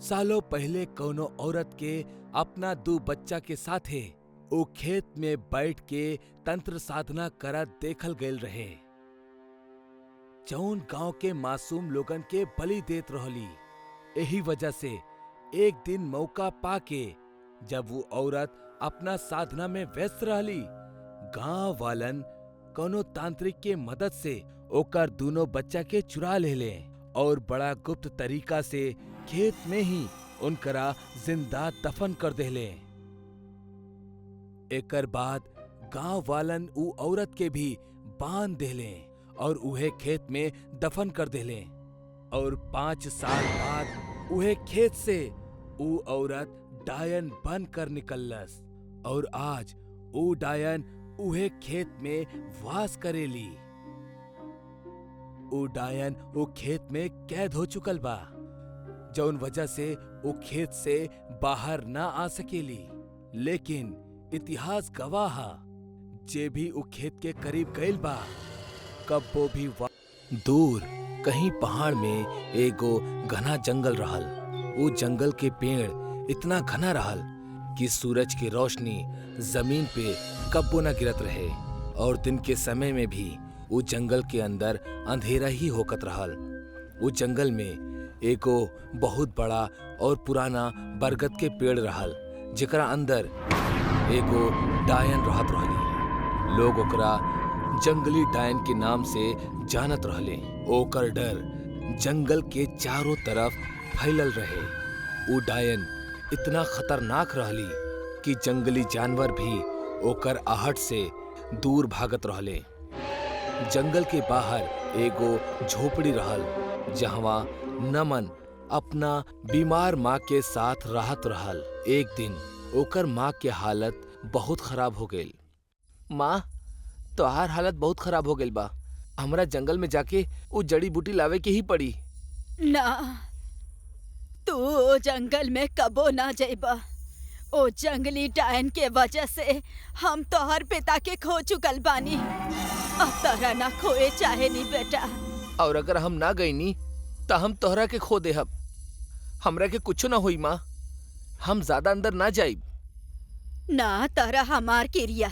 Speaker 5: सालों पहले कौनो औरत के अपना 2 बच्चा के साथे ओ खेत में बैठ के तंत्र साधना करत देखल गईल रहे, जौन गांव के मासूम लोगन के बलि देत रहली। यही वजह से एक दिन मौका पाके जब वो औरत अपना साधना में व्यस्त रहली, गांव वालन कोनो तांत्रिक के मदद से ओकर दोनों बच्चा के चुरा ले और बड़ा गुप्त तरीका से खेत में ही उनकरा जिंदा दफन कर देले। एकर बाद गांव वालन उ औरत के भी बांध देले और उहे खेत में दफन कर देले और 5 साल बाद उहे खेत से उ औरत डायन बन कर निकलस और आज उ डायन उहे खेत में वास करेली। उ डायन उ खेत में कैद हो चुकल बा, जौन वजह से उ खेत से बाहर ना आ सकेली। लेकिन इतिहास गवाह जे भी उ खेत के करीब गईल बा, कब्बो भी दूर कहीं पहाड़ में एगो घना जंगल रहल। वो जंगल के पेड़ इतना घना रहल कि सूरज की रोशनी जमीन पे कब्बो न गिरत रहे और दिन के समय में भी वो जंगल के अंदर अंधेरा ही होकत रहल। वो जंगल में एगो बहुत बड़ा और पुराना बरगद के पेड़ रहल, जेकरा अंदर एगो डायन रहत रहली। लोग ओकरा जंगली डायन के नाम से जानत रहले। ओकर डर जंगल के चारों तरफ फैलल रहे। वो डायन इतना खतरनाक रहली कि जंगली जानवर भी ओकर आहट से दूर भागत रहले। जंगल के बाहर एगो झोपड़ी रहल, जहवा नमन अपना बीमार माँ के साथ रहत रहल। एक दिन ओकर माँ के हालत बहुत खराब हो गई।
Speaker 1: माँ, तोहार हालत बहुत खराब हो गई बा। हमरा जंगल में जाके वो जड़ी बूटी लावे के ही पड़ी।
Speaker 2: ना, तू ओ जंगल में कबो ना जाइबा। ओ जंगली डायन के वजह से हम तोहर पिता के खो चुकल बानी। अब तोहरा ना खोए चाहे नी बेटा।
Speaker 1: और अगर हम ना गईनी तो हम तोहरा के खो देहब। हमरा के कुछ ना होई माँ, हम ज्यादा अंदर ना जाइब।
Speaker 2: ना तोहरा हमार किरिया,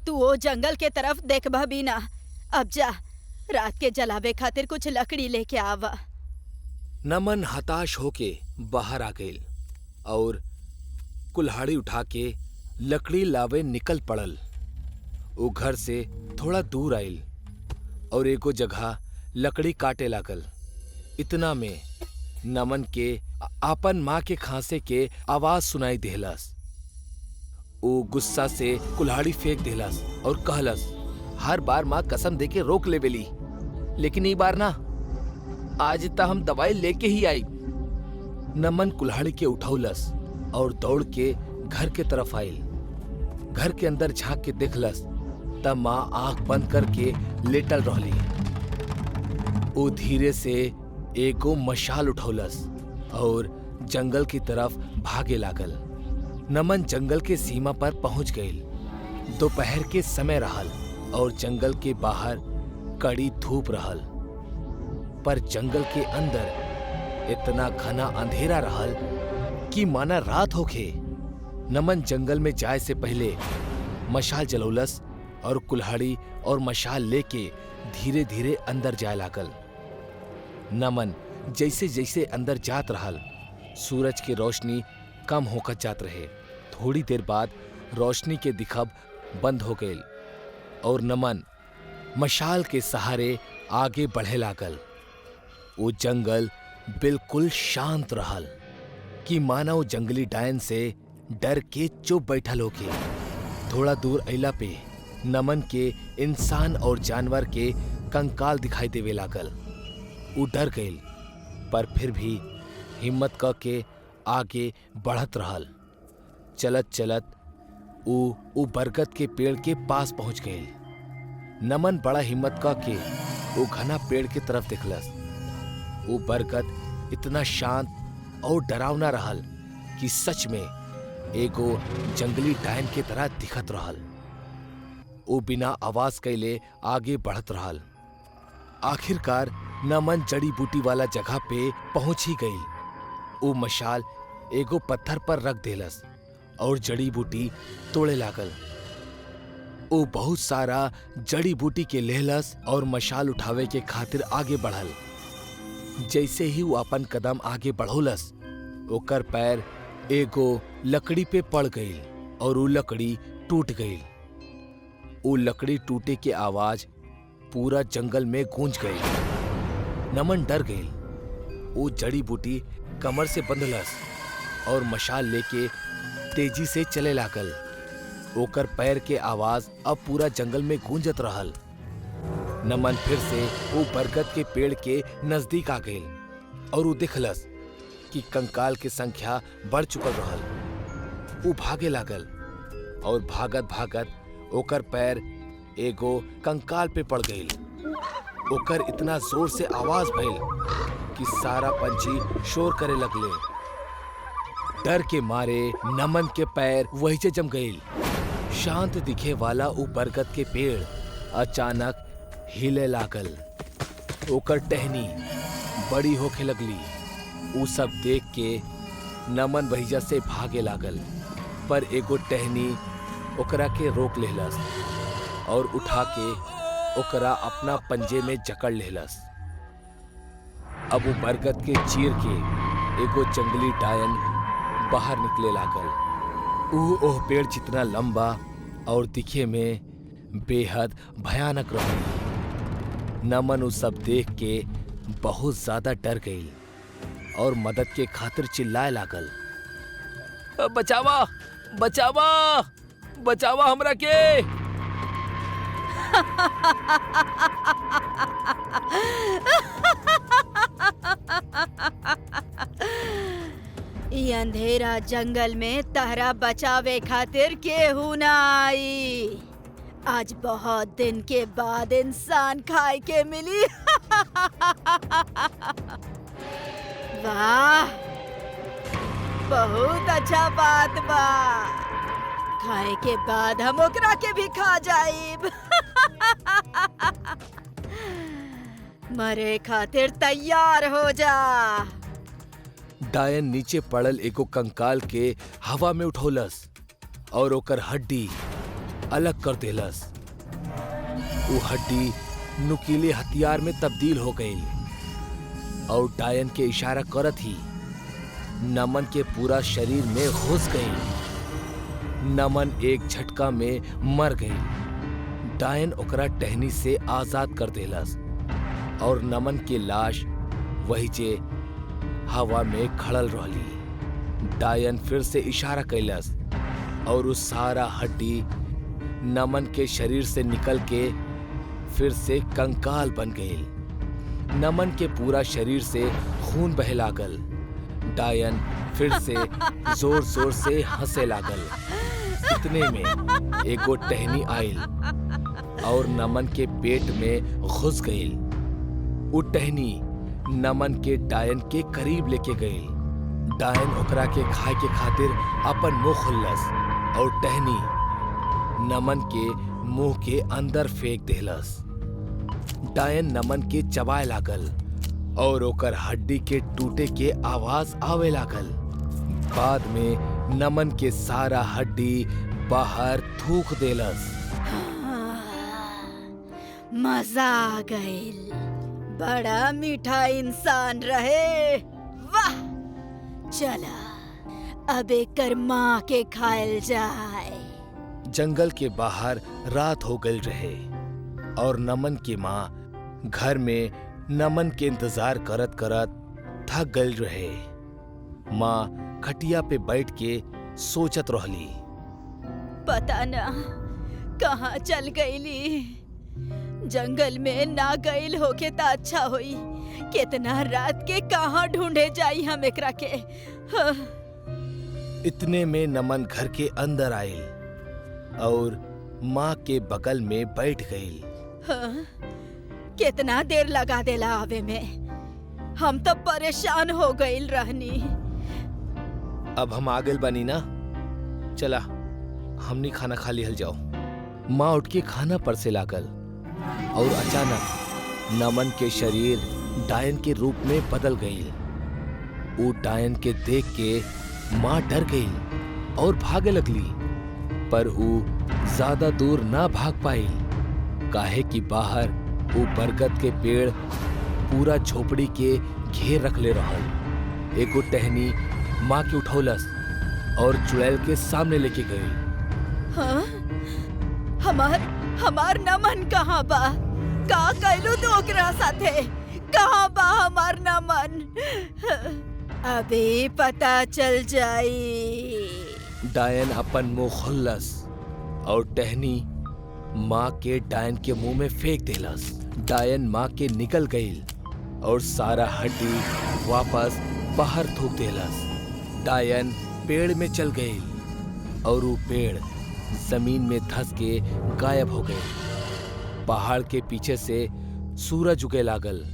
Speaker 2: तू ओ जंगल के तरफ देखबा भी ना। अब जा, रात के जलावे खातिर कुछ लकड़ी लेके आवा।
Speaker 1: नमन हताश होके बाहर आ गई और कुल्हाड़ी उठा के लकड़ी लावे निकल पड़ल। वो घर से थोड़ा दूर आइल और एगो जगह लकड़ी काटे लागल। इतना में नमन के आपन माँ के खांसे के आवाज सुनाई देहलस। वो गुस्सा से कुल्हाड़ी फेंक देहलस और कहलस, हर बार माँ कसम दे के रोक लेवेली, लेकिन ई बार ना, आज त हम दवाई लेके ही आई। नमन कुल्हाड़ी के उठौलस और दौड़ के घर के तरफ आइल। घर के अंदर झांक के देखलस तब माँ आंख बंद करके लेटल रहली। वो धीरे से एगो मशाल उठौलस और जंगल की तरफ भागे लागल। नमन जंगल के सीमा पर पहुंच गई। दोपहर के समय रहल और जंगल के बाहर कड़ी धूप रहल, पर जंगल के अंदर इतना घना अंधेरा रहल कि माना रात होखे। नमन जंगल में जाए से पहले मशाल जलौलस और कुल्हाड़ी और मशाल लेके धीरे धीरे अंदर जाए लागल। नमन जैसे जैसे अंदर जात रहल, सूरज की रोशनी कम होकर जात रहे। थोड़ी देर बाद रोशनी के दिखब बंद हो गई और नमन मशाल के सहारे आगे बढ़े लागल। वो जंगल बिल्कुल शांत रहल कि मानो जंगली डायन से डर के चुप बैठल होके। थोड़ा दूर अइला पे नमन के इंसान और जानवर के कंकाल दिखाई देवे लागल। उ डर गईल, पर फिर भी हिम्मत क के आगे बढ़त रहल। चलत चलत उ बरगद के पेड़ के पास पहुंच गईल। नमन बड़ा हिम्मत क के वो घना पेड़ के तरफ देखलस। वो बरगद इतना शांत और डरावना रहल कि सच में एगो जंगली डायन के तरह दिखत रहल। वो बिना आवाज कैले आगे बढ़त रहल। आखिरकार नमन जड़ी बूटी वाला जगह पे पहुंच ही गई। वो मशाल एगो पत्थर पर रख देलस और जड़ी बूटी तोड़े लागल। वो बहुत सारा जड़ी बूटी के लेहलस और मशाल उठावे के खातिर आगे बढ़ल। जैसे ही वो अपन कदम आगे बढ़ोलस, ओकर पैर एगो लकड़ी पे पड़ गई और वो लकड़ी टूट गई। वो लकड़ी टूटे के आवाज पूरा जंगल में गूंज गई। नमन डर गई। वो जड़ी बूटी कमर से बंधलस और मशाल लेके तेजी से चले लागल। ओकर पैर के आवाज अब पूरा जंगल में गूंजत रहल। नमन फिर से वो बरगद के पेड़ के नजदीक आ गई और वो देखलस कि कंकाल की संख्या बढ़ चुकल रहल। वो भागे लागल और भागत भागत ओकर पैर एगो कंकाल पे पड़ गई। ओकर इतना जोर से आवाज भइल कि सारा पंछी शोर करे लगले। डर के मारे नमन के पैर वहीं से जम गई। शांत दिखे वाला वो बरगद के पेड़ अचानक हिले लागल। ओकर टहनी बड़ी होके लगली। उ सब देख के नमन भैया से भागे लागल, पर एगो टहनी ओकरा के रोक लेहलस और उठा के ओकरा अपना पंजे में जकड़ लेहलस। अब वो बरगद के चीर के एगो जंगली डायन बाहर निकले लागल। ओह पेड़ जितना लंबा और दिखे में बेहद भयानक रही। नमन उस सब देख के बहुत ज्यादा डर गई और मदद के खातिर चिल्लाए लागल,
Speaker 4: बचावा बचावा बचावा हमरा के।
Speaker 2: ई अंधेरा जंगल में तहरा बचावे खातिर केहू ना आई। आज बहुत दिन के बाद इंसान खाए के मिली। वाह, बहुत अच्छा बात बा। खाए के बाद हम ओकरा के भी खा जाइब। मरे खातिर तैयार हो जा।
Speaker 1: डायन नीचे पड़ल एगो कंकाल के हवा में उठौलस और ओकर हड्डी अलग कर देलस। वो हड्डी नुकीले हथियार में तब्दील हो गई और डायन के इशारा करत ही नमन के पूरा शरीर में घुस गई। नमन एक झटका में मर गई। डायन ओकरा टहनी से आजाद कर देलस और नमन के लाश वही जे हवा में खड़ल रहली। डायन फिर से इशारा कैलस और उस सारा हड्डी नमन के शरीर से निकल के फिर से कंकाल बन गई। नमन के पूरा शरीर से खून बहे लागल। डायन फिर से जोर जोर से हंसे लागल। इतने में एगो टहनी आइल और नमन के पेट में घुस गई। वो टहनी नमन के डायन के करीब लेके गई। डायन ओकरा के खाए के खातिर अपन मुंह खुल्लस और टहनी नमन के मुंह के अंदर फेंक देलस। डायन नमन के चबाए लागल और ओकर हड्डी के टूटे के आवाज आवे लागल। बाद में नमन के सारा हड्डी बाहर थूक देलस।
Speaker 2: मजा आ गइल। बड़ा मीठा इंसान रहे। वाह, चला अब एकर माँ के खायल जाए।
Speaker 1: जंगल के बाहर रात हो गई रहे और नमन की माँ घर में नमन के इंतजार करत करत थक गई रहे। माँ खटिया पे बैठ के सोचत रहली।
Speaker 2: पता ना कहाँ चल गईली। जंगल में ना गईल होके त अच्छा होई। कितना रात के कहाँ ढूंढे जाई हम एकरा के। हाँ।
Speaker 1: इतने में नमन घर के अंदर आयल और माँ के बगल में बैठ गई।
Speaker 2: हाँ, कितना देर लगा देला आवे में। हम तो परेशान हो गईल रहनी।
Speaker 1: अब हम आगल बनी ना, चला हमनी खाना खा लिहल जाओ। माँ उठ के खाना परसे लागल और अचानक नमन के शरीर डायन के रूप में बदल गई। वो डायन के देख के माँ डर गई और भागे लगली, पर वो ज्यादा दूर ना भाग पाई, काहे कि बाहर वो बरगद के पेड़ पूरा झोपड़ी के घेर रखले रहल। एगो टहनी माँ के उठौलस और चुड़ैल के सामने लेके गई।
Speaker 2: हाँ? हमार नमन कहाँ बा? का कैलू तो ओकरा साथे? कहाँ बा हमार नमन? अभी पता चल जाई।
Speaker 1: डायन अपन मुंह खुल्लस और टहनी माँ के डायन के मुंह में फेंक देलस। डायन माँ के निकल गई और सारा हड्डी वापस बाहर थूक देलस। डायन पेड़ में चल गई और वो पेड़ जमीन में धंस के गायब हो गए। पहाड़ के पीछे से सूरज उगे लागल।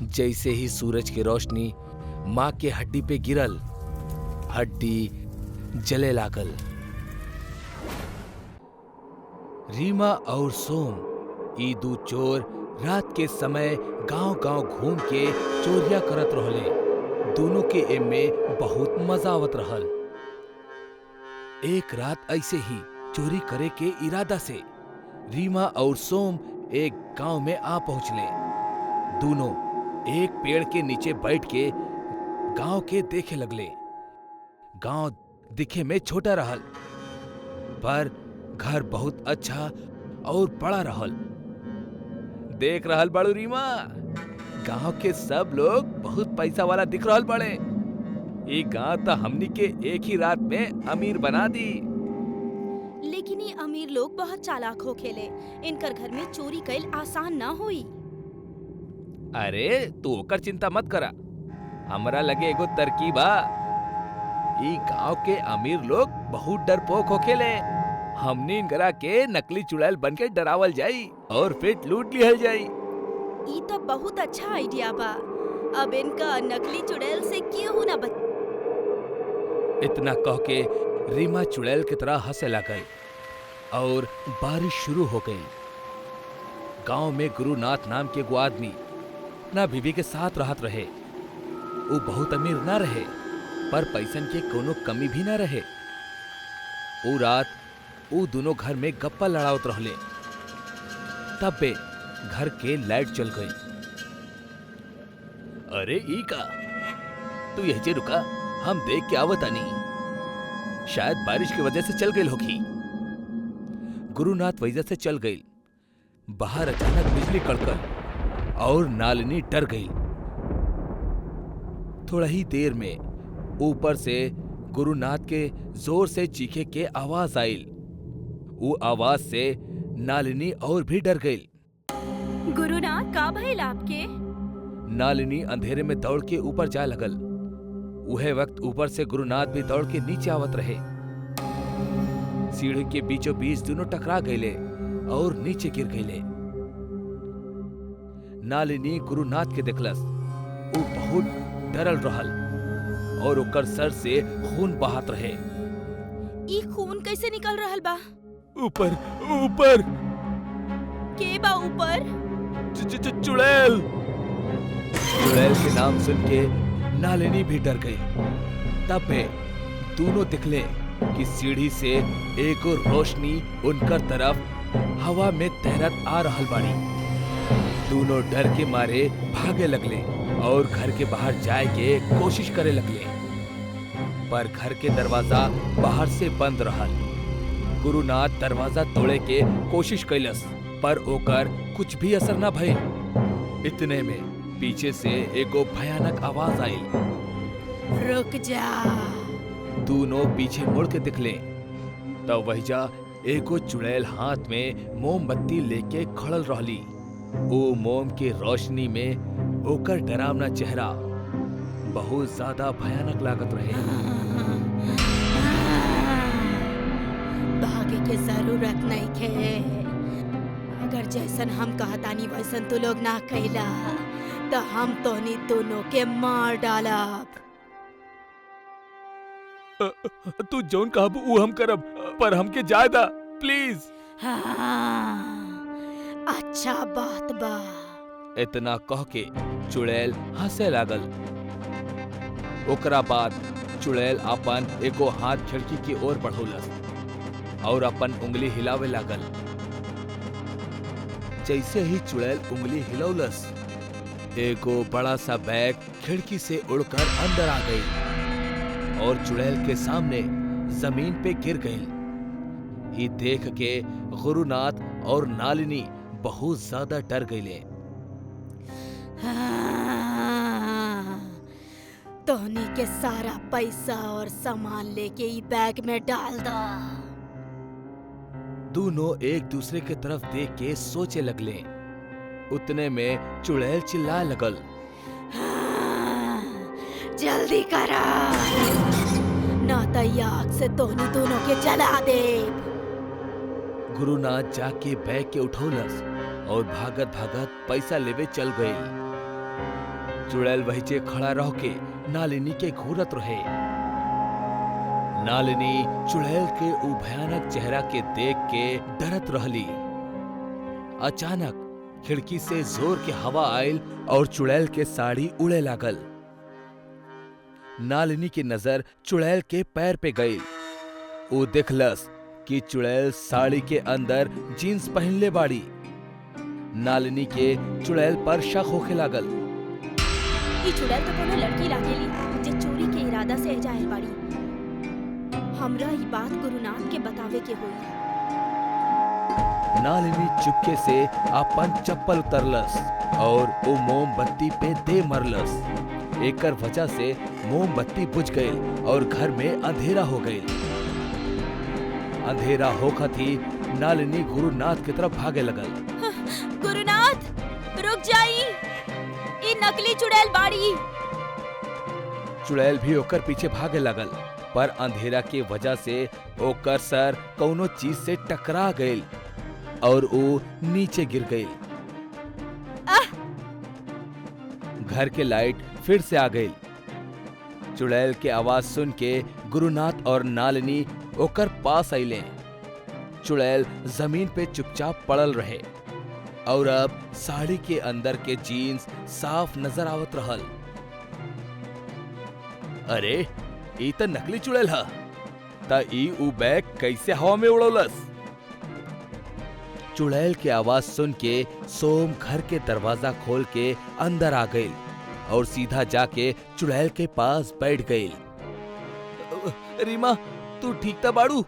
Speaker 1: जैसे ही सूरज की रोशनी माँ के हड्डी पे गिरल, हड्डी जले लागल। रीमा और सोम ई दू चोर रात के समय गांव-गांव घूम के चोरिया करत रहले। दोनों के एमे बहुत मजा आवत रहल। एक रात ऐसे ही चोरी करे के इरादा से रीमा और सोम एक गांव में आ पहुंचले। दोनों एक पेड़ के नीचे बैठ के गांव के देखे लगले। गांव दिखे में छोटा रहल, पर घर बहुत अच्छा और बड़ा रहल। देख रहल बड़ू रीमा, गांव के सब लोग बहुत पैसा वाला दिख रहल बड़े। ये गांव तो हमनी के एक ही रात में अमीर बना दी।
Speaker 3: लेकिन ये अमीर लोग बहुत चालाक हो खेले। इनकर घर में चोरी कईल आसान ना हुई।
Speaker 4: अरे तू ओकर चिंता मत करा, हमरा लगे एगो तरकीबा। ई गांव के अमीर लोग बहुत डरपोक होखेले। हमनी इनकरा के नकली चुड़ैल बन के डरावल जाई और फिर लूट लिहल जाई।
Speaker 3: ई तो बहुत अच्छा आइडिया बा। अब इनका नकली चुड़ैल से क्यों ना बच।
Speaker 1: इतना कह के रीमा चुड़ैल की तरह हंसे लागल और बारिश शुरू हो गई। गांव में गुरुनाथ नाम के एगो आदमी अपना बीवी के साथ रहत रहे। वो बहुत अमीर ना रहे, पर पैसन के कोनो कमी भी ना रहे। वो रात वो दोनों घर में गप्पा लड़ावत रहले। तब बे घर के लाइट चल गई। अरे ई का, तू यही रुका, हम देख के आवतानी। शायद बारिश की वजह से चल गई होगी। गुरुनाथ वजह से चल गई। बाहर अचानक बिजली कड़कल और नालिनी डर गई। थोड़ा ही देर में ऊपर से गुरुनाथ के जोर से चीखे के आवाज आई। वो आवाज से नालिनी और भी डर गई।
Speaker 3: गुरुनाथ का भइल आपके?
Speaker 1: नालिनी अंधेरे में दौड़ के ऊपर जा लगल। उहे वक्त ऊपर से गुरुनाथ भी दौड़ के नीचे आवत रहे। सीढ़ी के बीचों बीच दोनों टकरा गए और नीचे गिर गए। नालिनी गुरुनाथ के देखलस। वो बहुत डरल रहल और ओकर सर से खून बहात रहे।
Speaker 3: ई खून कैसे निकल रहल बा?
Speaker 1: ऊपर ऊपर
Speaker 3: के बा ऊपर?
Speaker 1: चुड़ैल। चुड़ैल के नाम सुन के नालिनी भी डर गई। तब वे दोनों दिखले कि सीढ़ी से एक और रोशनी उनकर तरफ हवा में तैरत आ रहल बाड़ी। दोनों डर के मारे भागे लगले और घर के बाहर जाए के कोशिश करे लगले, पर घर के दरवाजा बाहर से बंद रहल। गुरुनाथ दरवाजा तोड़े के कोशिश कैलस, पर ओकर कुछ भी असर न भइल। इतने में पीछे से एगो भयानक आवाज आई।
Speaker 2: रुक जा।
Speaker 1: दोनों पीछे मुड़ के दिखले
Speaker 5: तब वहीजा एगो चुड़ैल हाथ में मोमबत्ती लेके खड़ल रहली। ओ मोम के रोशनी में ओकर डरावना चेहरा बहुत ज्यादा भयानक लागत रहे।
Speaker 2: भागे के जरूरत नहीं खे। अगर जैसन हम कहतानी वैसन तू लोग ना कैला तो हम तोहनी दोनों के मार डालब।
Speaker 5: तू जौन कहबू ऊ हम करब, पर हमके जायदा प्लीज।
Speaker 2: हाँ, अच्छा बात बा।
Speaker 5: इतना कह के चुड़ैल हंसे लागल। ओकरा बाद चुड़ैल अपन एगो हाथ खिड़की की ओर बढ़ौलस और अपन उंगली हिलावे लागल। जैसे ही चुड़ैल उंगली हिलौलस, एगो बड़ा सा बैग खिड़की से उड़कर अंदर आ गई और चुड़ैल के सामने जमीन पे गिर गई। ही देख के गुरुनाथ और नालिनी बहुत ज्यादा डर गईले।
Speaker 2: हाँ, तोहनी के सारा पैसा और सामान लेके ई बैग में डाल दो।
Speaker 5: दोनों एक दूसरे के तरफ देख के सोचे लगले। उतने में चुड़ैल चिल्लाए लगल।
Speaker 2: हाँ, जल्दी करा ना तो ई आग से तोहनी दोनों के जला दे।
Speaker 5: गुरुनाथ जाके बैग के उठौलस और भागत भागत पैसा लेवे चल गए। चुड़ैल वहीचे खड़ा रह के नालिनी के घूरत रहे। नालिनी चुड़ैल के ऊ भयानक चेहरा के देख के डरत रहली। अचानक खिड़की से जोर के हवा आयल और चुड़ैल के साड़ी उड़े लागल। नालिनी की नजर चुड़ैल के पैर पे गई। वो देखलस कि चुड़ैल साड़ी के अंदर जीन्स पहनले बाड़ी। नालिनी के चुड़ैल पर शक होखे लागल।
Speaker 3: ई चुड़ैल तो कोनो लड़की लागेली जे चोरी के इरादा से एजा आइल बाड़ी। हमरा ई बात गुरुनाथ के बतावे के होई।
Speaker 5: नालिनी चुपके से अपन चप्पल उतरलस और वो मोमबत्ती पे दे मरलस। एकर वजह से मोमबत्ती बुझ गई और घर में अंधेरा हो गई। अंधेरा होखत ही नालिनी गुरुनाथ की तरफ भागे लगल।
Speaker 3: गुरुनाथ, रुक जाई, ई नकली चुड़ैल बाड़ी।
Speaker 5: चुड़ैल भी ओकर पीछे भागे लगल, पर अंधेरा के वजह से ओकर सर कौनो चीज से टकरा गई और वो नीचे गिर गई। घर के लाइट फिर से आ गई। चुड़ैल के आवाज सुन के गुरुनाथ और नालिनी ओकर पास आइले। चुड़ैल जमीन पे चुपचाप पड़ल रहे और अब साड़ी के अंदर के जीन्स साफ नजर आवत रहल। अरे ई त नकली चुड़ैल ह, त ई ऊ बैग कैसे हवा में उड़ौलस? चुड़ैल के आवाज सुन के सोम घर के दरवाजा खोल के अंदर आ गई और सीधा जाके चुड़ैल के पास बैठ गई। रीमा, तू ठीक था बाड़ू?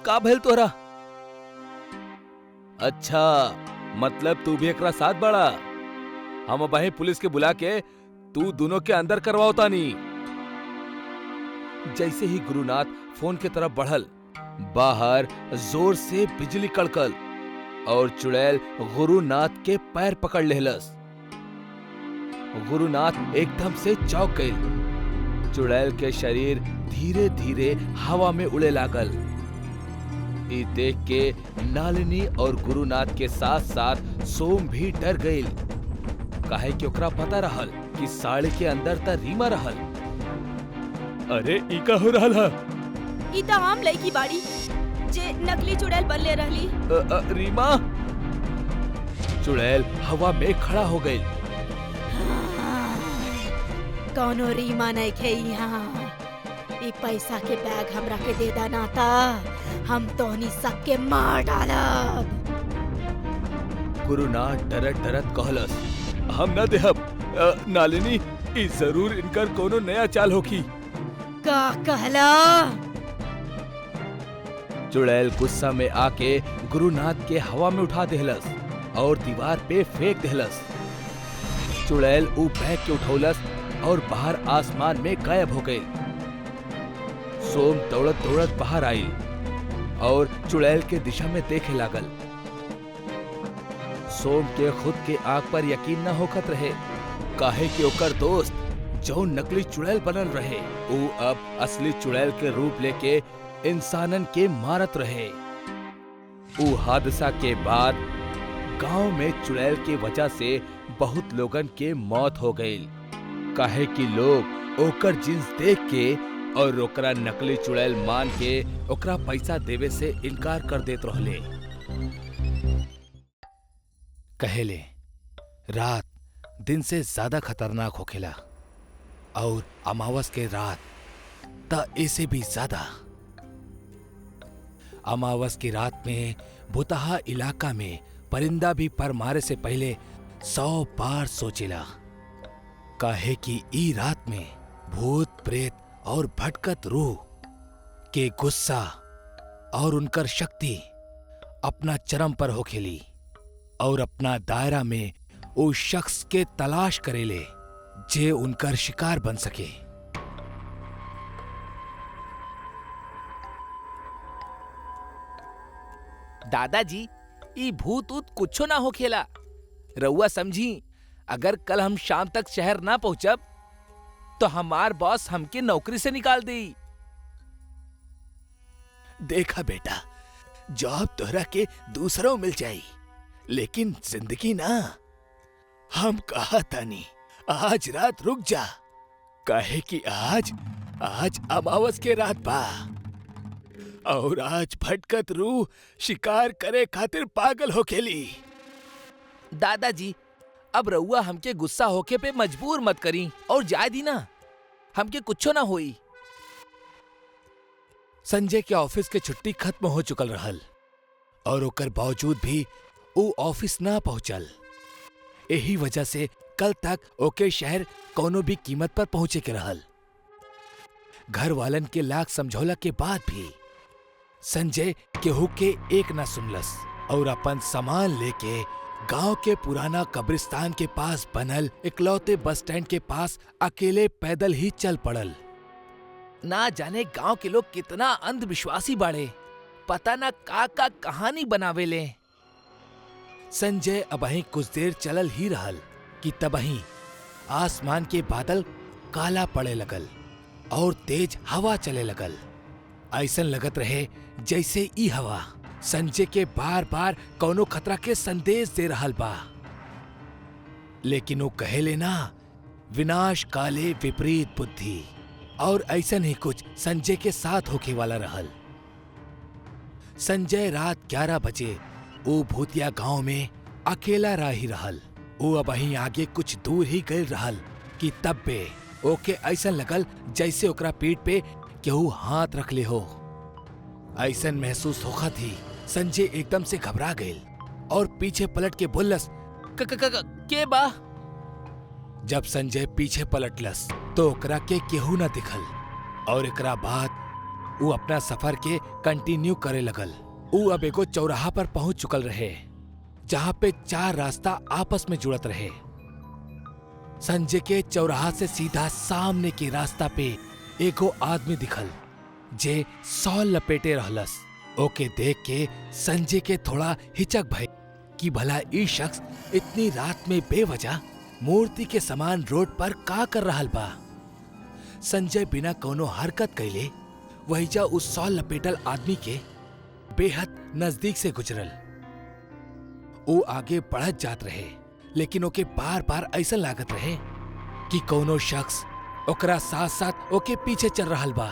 Speaker 5: का भइल तोहरा? अच्छा, मतलब तू भी एकरा साथ बड़ा। हम अब पुलिस के बुला के तू दोनों के अंदर करवाओ तानी। जैसे ही गुरुनाथ फोन के तरफ बढ़ल, बाहर जोर से बिजली कड़कल और चुड़ैल गुरुनाथ के पैर पकड़ लेहलस। गुरुनाथ एकदम से चौंक गई। चुड़ैल के शरीर धीरे धीरे हवा में उड़े लागल। ये देख के नालिनी और गुरुनाथ के साथ साथ सोम भी डर गई। काहे कि ओकरा पता रहल कि साड़ी के अंदर त रीमा रहल। अरे ई का हो रहल है?
Speaker 3: ई त आम लड़की बाड़ी जे नकली चुड़ैल बनले रहली।
Speaker 5: रीमा? चुड़ैल हवा में खड़ा हो गई।
Speaker 2: कौनो रीमा नहीं खे यहाँ। ई पैसा के बैग हमरा के दे दाना था, हम तोहनी सबके मार डालब।
Speaker 5: गुरुनाथ डरत डरत कहलस, हम न देहब। नालिनी, ई जरूर इनकर कोनो नया चाल होखी।
Speaker 2: का कहला?
Speaker 5: चुड़ैल गुस्सा में आके गुरुनाथ के हवा में उठा देहलस और दीवार पे फेंक देहलस। चुड़ैल ऊ बैग के उठौलस और बाहर आसमान में गायब हो गई। सोम दौड़त दौड़त बाहर आई। और चुड़ैल के दिशा में देखे लागल। सोम के खुद के आंख पर यकीन न होखत रहे, काहे कि ओकर दोस्त जो नकली चुड़ैल बनल रहे वो अब असली चुड़ैल के रूप लेके इंसानन के मारत रहे। वो हादसा के बाद गांव में चुड़ैल के वजह से बहुत लोगन के मौत हो गई, काहे कि लोग ओकर जींस देख के और ओकरा नकली चुड़ैल मान के ओकरा पैसा देवे से इनकार कर देत रहले। कहेले रात दिन से ज्यादा खतरनाक होखेला और अमावस के रात त ऐसे भी ज्यादा। अमावस की रात में भुतहा इलाका में परिंदा भी पर मारे से पहले 100 बार सोचेला, काहे कि ई रात में भूत प्रेत और भटकत रूह के गुस्सा और उनकर शक्ति अपना चरम पर होखेली और अपना दायरा में उस शख्स के तलाश करेले जे उनकर शिकार बन सके।
Speaker 1: दादाजी ई भूत ऊत कुछो ना होखेला। रउआ समझी, अगर कल हम शाम तक शहर ना पहुंचब तो हमार बॉस हमके नौकरी से निकाल देई।
Speaker 5: देखा बेटा, जॉब तोहरा के दूसरों मिल जाई, लेकिन जिंदगी ना। हम कहा तानी आज रात रुक जा, काहे कि आज अमावस के रात बा और आज भटकत रूह शिकार करे खातिर पागल होखेली।
Speaker 1: दादाजी अब रउआ हमके गुस्सा होके पे मजबूर मत करी और जाए दी ना, हमके कुछो ना होई।
Speaker 5: संजय के ऑफिस के छुट्टी खत्म हो चुकल रहल और ओकर बावजूद भी वो ऑफिस ना पहुंचल। यही वजह से कल तक ओके शहर कोनो भी कीमत पर पहुंचे के रहल। घर वालन के लाख समझौला के बाद भी संजय केहू के एक ना सुनलस और अपन सामान लेके गांव के पुराना कब्रिस्तान के पास बनल इकलौते बस स्टैंड के पास अकेले पैदल ही चल पड़ल।
Speaker 1: ना जाने गांव के लोग कितना अंधविश्वासी बाड़े, पता ना का कहानी बनावेले।
Speaker 5: संजय अबहीं कुछ देर चलल ही रहल कि तबहीं आसमान के बादल काला पड़े लगल और तेज हवा चले लगल। ऐसन लगत रहे जैसे ई हवा संजय के बार बार कौनो खतरा के संदेश दे रहल बा। लेकिन वो कहेले ना, विनाश काले विपरीत बुद्धि, और ऐसन ही कुछ संजय के साथ होके वाला रहल। संजय रात 11 बजे वो भूतिया गांव में अकेला रह ही रहल। वो अब वहीं आगे कुछ दूर ही गए रहल कि तब पे ओके ऐसन लगल जैसे ओकरा पीठ पे केहू हाथ रख ले हो। ऐसन महसूस होखा थी संजय एकदम से घबरा गए और पीछे पलट के बोलस,
Speaker 1: के बा?
Speaker 5: जब संजय पीछे पलटलस तो ओकरा के केहू न दिखल और एकरा बाद वो अपना सफर के कंटिन्यू करे लगल। वो अब एगो चौराहा पर पहुंच चुकल रहे जहां पे 4 रास्ता आपस में जुड़त रहे। संजय के चौराहा से सीधा सामने के रास्ता पे एगो आदमी दिखल जे सॉल लपेटे रहलस। ओके देख के संजय के थोड़ा हिचक भय कि भला ई शख्स इतनी रात में बेवजह मूर्ति के समान रोड पर का कर रहल बा। संजय बिना कोनो हरकत कैले वहीजा उस सॉल लपेटल आदमी के बेहद नजदीक से गुजरल। वो आगे बढ़त जात रहे, लेकिन ओके बार बार ऐसा लागत रहे कि कोनो शख्स ओकरा साथ साथ ओके पीछे चल रहल बा।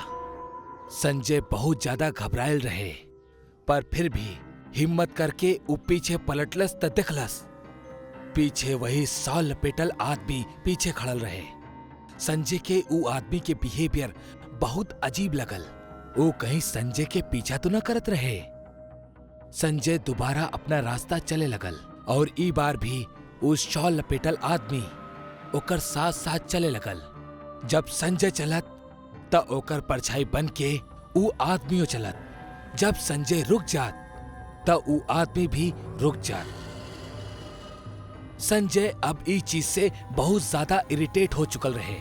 Speaker 5: संजय बहुत ज्यादा घबरायल रहे, पर फिर भी हिम्मत करके वो पीछे पलटलस त देखलस पीछे वही सॉल लपेटल आदमी पीछे खड़ल रहे। संजय के वो आदमी के बिहेवियर बहुत अजीब लगल। वो कहीं संजय के पीछा तो न करत रहे। संजय दोबारा अपना रास्ता चले लगल और ई बार भी उस शॉल लपेटल आदमी ओकर साथ साथ चले लगल। जब संजय चलत त ओकर परछाई बन के ऊ आदमियों चलत। जब संजय रुक जात त ऊ आदमी भी रुक जात। संजय अब ई चीज से बहुत ज्यादा इरिटेट हो चुकल रहे।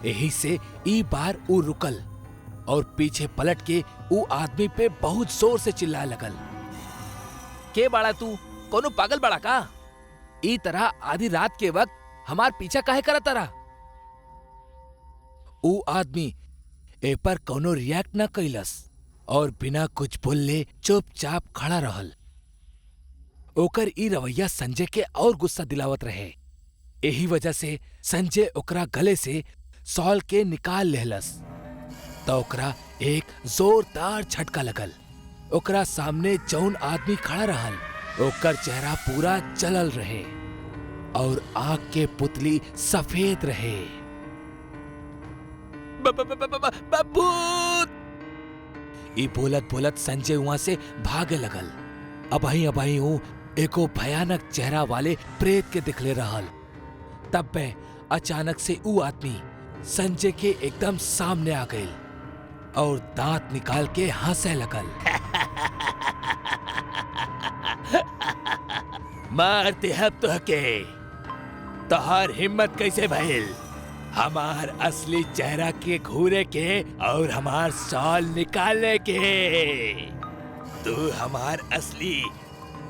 Speaker 5: यही से ई बार ऊ रुकल और पीछे पलट के ऊ आदमी पे बहुत जोर से चिल्लाए लगल।
Speaker 1: के बाड़ा तू? कोनो पागल बाड़ा का? ई तरह आधी रात के वक्त हमार पीछा काहे करत तारा?
Speaker 5: ऊ आदमी ए पर कोनो रिएक्ट न कैलस और बिना कुछ बोलले चुपचाप खड़ा रहल। ओकर ई रवैया संजय के और गुस्सा दिलावत रहे। यही वजह से संजय ओकरा गले से सॉल के निकाल लेहलस तो ओकरा एक जोरदार झटका लगल। ओकरा सामने जौन आदमी खड़ा रहल ओकर चेहरा पूरा जलल रहे और आंख के पुतली सफेद रहे।
Speaker 1: भूत!
Speaker 5: ई बोलत बोलत संजय वहां से भागे लगल। अबही हूँ एको भयानक चेहरा वाले प्रेत के दिखले रहल। तब पे अचानक से ऊ आदमी संजय के एकदम सामने आ गई और दांत निकाल के हंसे लगल।
Speaker 1: मारते हब तो के तोहार हिम्मत कैसे भइल हमार असली चेहरा के घूरे के और हमार सॉल निकालने के? तू हमार असली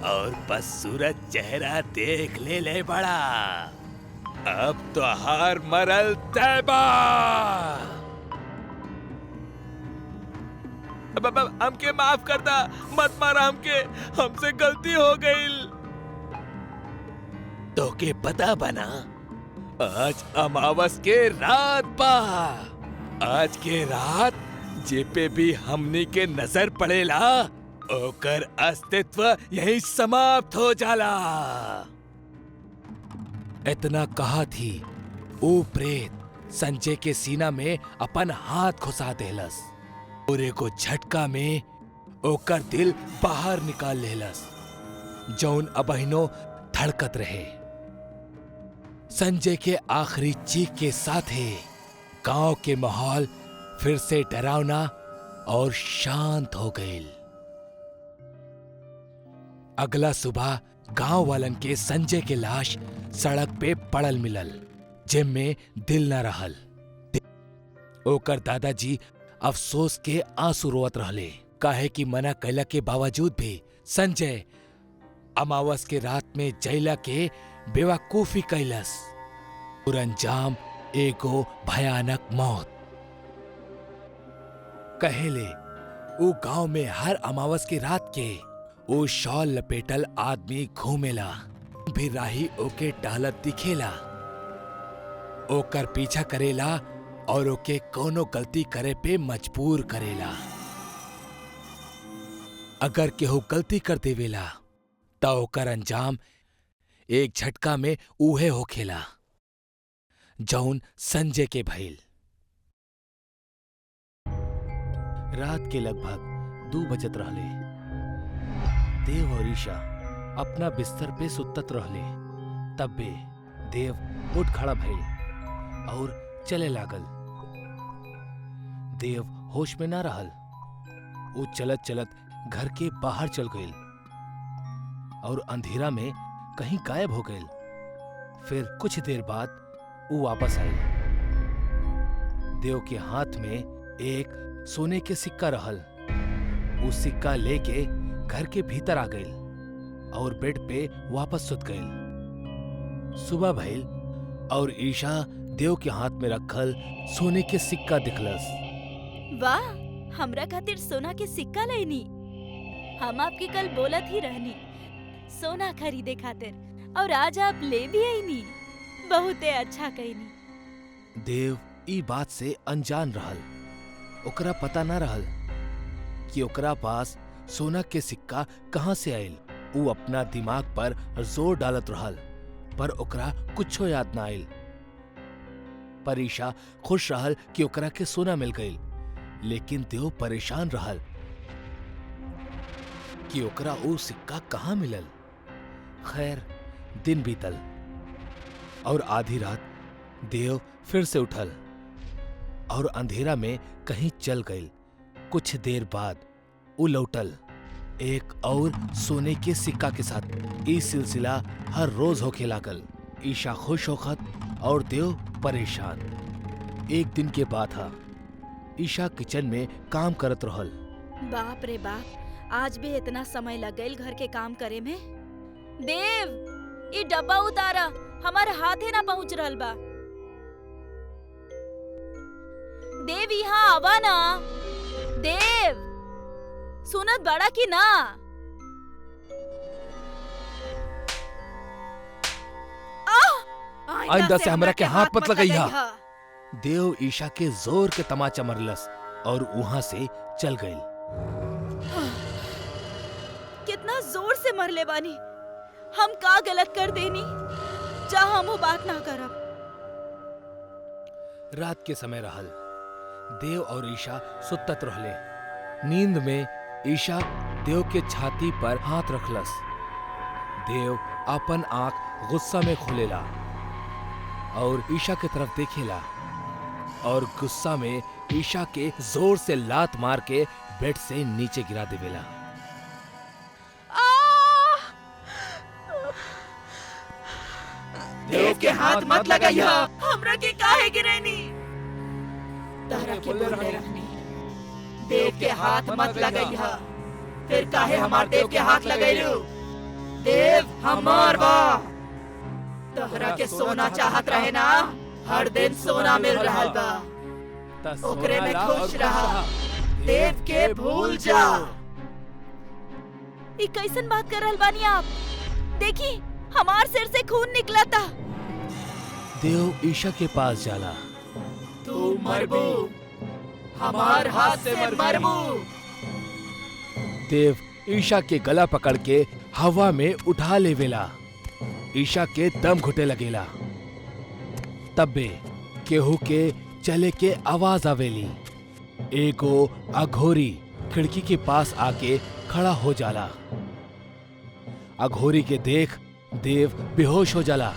Speaker 1: और बदसूरत चेहरा देख ले बड़ा। अब तो हार मरल तैबा। अब हमके माफ कर दा, मत मारा हमके, हमसे गलती हो गई। तो के पता बना आज अमावस के रात बा। आज के रात जे पे भी हमनी के नजर पड़ेला ओकर अस्तित्व यही समाप्त हो जाला।
Speaker 5: इतना कहा थी वो प्रेत संजय के सीना में अपन हाथ घुसा देलस और एगो झटका में ओकर दिल बाहर निकाल लेलस जौन अबहिनो धड़कत रहे। संजय के आखिरी चीख के साथ ही गांव के माहौल फिर से डरावना और शांत हो गई। अगला सुबह गांव वालन के संजय के लाश सड़क पे पड़ल मिलल जिनमें दिल न रहल। ओकर दादाजी अफसोस के आंसू रोवत रहले काहे कि मना कैला के बावजूद भी संजय अमावस के रात में जैला के बेवकूफी कैलस और अंजाम एगो भयानक मौत। कहेले वो गांव में हर अमावस की रात के वो शॉल लपेटल आदमी घूमेला भी राही ओके टहलत दिखेला, ओकर पीछा करेला और ओके कोनो गलती करे पे मजबूर करेला। अगर केहू गलती कर देवेला तो ओकर अंजाम एक झटका में उहे होखेला जौन संजय के भइल।
Speaker 1: रात के लगभग 2 बजत रहले। देव और ईशा अपना बिस्तर पे सुतत रहले। तब बे देव उठ खड़ा भइल और चले लागल। देव होश में ना रहल। वो चलत चलत घर के बाहर चल गइल और अंधेरा में कहीं गायब हो गइल। फिर कुछ देर बाद वो वापस आई। देव के हाथ में एक सोने के सिक्का रहल। वो सिक्का लेके घर के भीतर आ गइल और बेड पे वापस सुत गइल। सुबह भइल और ईशा देव के हाथ में रखल सोने के सिक्का दिखलस।
Speaker 3: वाह, हमरा खातिर सोना के सिक्का लेनी। हम आपकी कल बोलत ही रहनी सोना खरीदे खातिर और आज आप ले भी आईनी। बहुते अच्छा कहनी।
Speaker 1: देव ई बात से अनजान रहल। ओकरा पता ना रहल कि ओकरा पास सोना के सिक्का कहां से आयल। वो अपना दिमाग पर जोर डालत रहल पर ओकरा कुछो याद ना आयल। पर ईशा खुश रहल कि ओकरा के सोना मिल गई, लेकिन देव परेशान रहल कि ओकरा वो सिक्का कहां मिलल। खैर दिन बीतल और आधी रात देव फिर से उठल और अंधेरा में कहीं चल गई। कुछ देर बाद वो लौटल एक और सोने के सिक्का के साथ। ये सिलसिला हर रोज होके लागल। ईशा खुश होखत और देव परेशान। एक दिन के बाद था
Speaker 5: ईशा किचन में काम करत रहल।
Speaker 3: बाप रे बाप, आज भी इतना समय लग गईल घर के काम करे में। देव, ये डब्बा उतारा, हमारे हाथे ना पहुंच रहल बा। देव यहाँ आवा ना। देव, सुनत बड़ा की ना?
Speaker 5: आइंदा से हमरा के हाथ मत लगइहा। देव ईशा के जोर के तमाचा मरलस और वहां से चल गई।
Speaker 3: कितना जोर से मरले बानी, हम का गलत कर देनी? जा हम वो बात ना करब।
Speaker 5: रात के समय रहल। देव और ईशा सुतत रहले। नींद में ईशा देव के छाती पर हाथ रखलस। देव अपन आंख गुस्सा में खोलेला और ईशा के तरफ देखेला और गुस्सा में ईशा के जोर से लात मार के बेड से नीचे गिरा देवेला।
Speaker 2: देव के हाथ मत लगाइया।
Speaker 3: हमरा के काहे गिरेनी?
Speaker 2: तहरा के बोल रहनी, देव के हाथ मत लगाइया। फिर काहे हमार देव के हाथ लगाइलू? देव हमार बा। तहरा के सोना चाहत रहे ना, हर दिन सोना मिल रहल बा। ओकरे में खुश रहा। देव के भूल जा।
Speaker 3: ई कैसन बात कर रहल बानी आप? देखी, हमार सिर से खून निकला था।
Speaker 5: देव ईशा के पास जाला।
Speaker 2: तू मरबू, हमार हाथ से मरबू।
Speaker 5: देव ईशा के गला पकड़ के हवा में उठा लेवेला। ईशा के दम घुटे लगेला। तब्बे केहू के चले के आवाज आवेली। एगो अघोरी खिड़की के पास आके खड़ा हो जाला। अघोरी के देख देव बेहोश हो जाला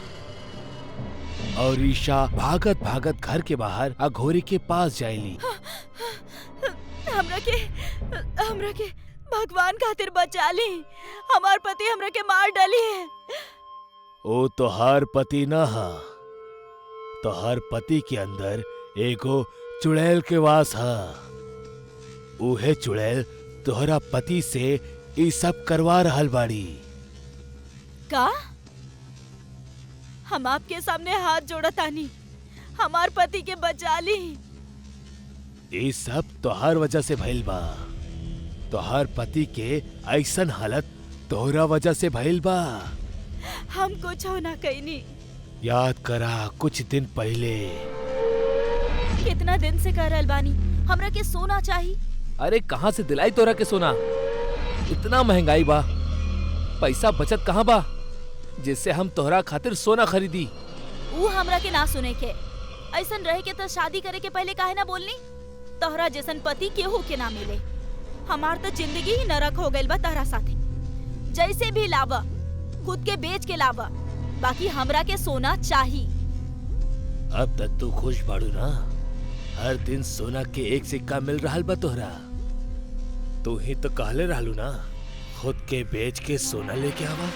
Speaker 5: और ईशा भागत भागत घर के बाहर अघोरी के पास जाइली।
Speaker 3: हमरा के भगवान खातिर बचा ली। हमार पति हमरा के मार डाली है।
Speaker 5: ओ तोहार पति न हा, तोहार पति के अंदर एगो चुड़ैल के वास हा। उहे चुड़ैल तोहरा पति से ई सब करवा रहल बाड़ी।
Speaker 3: का? हम आपके सामने हाथ जोड़तानी, हमार पति के बचा ली।
Speaker 5: ये सब तोहार वजह से भइल बा। तोहार पति के ऐसन हालत तोहरा वजह से भइल बा।
Speaker 3: हम कुछ हो ना कईनी।
Speaker 5: याद करा कुछ दिन पहले।
Speaker 3: कितना दिन से कर रहल बानी, हमरा के सोना चाहिए।
Speaker 1: अरे कहाँ से दिलाई तोरा के सोना? इतना महंगाई बा, पैसा बचत कहाँ बा जिससे हम तोहरा खातिर सोना खरीदी?
Speaker 3: वो हमरा के ना सुने के। ऐसन रहे के तो शादी करे के पहले काहे ना बोलनी? तोहरा जैसन पति केहू के ना मिले। हमार तो जिंदगी ही नरक हो गइल बा तोहरा साथे। जैसे भी लावा, खुद के बेच के लावा, बाकी हमरा के सोना चाहिए।
Speaker 5: अब तक तू खुश बाड़ू ना? हर दिन सोना के एक सिक्का मिल रहा बा तोहरा। तू ही तो कहले रहलू ना खुद के बेच के सोना लेके आवा।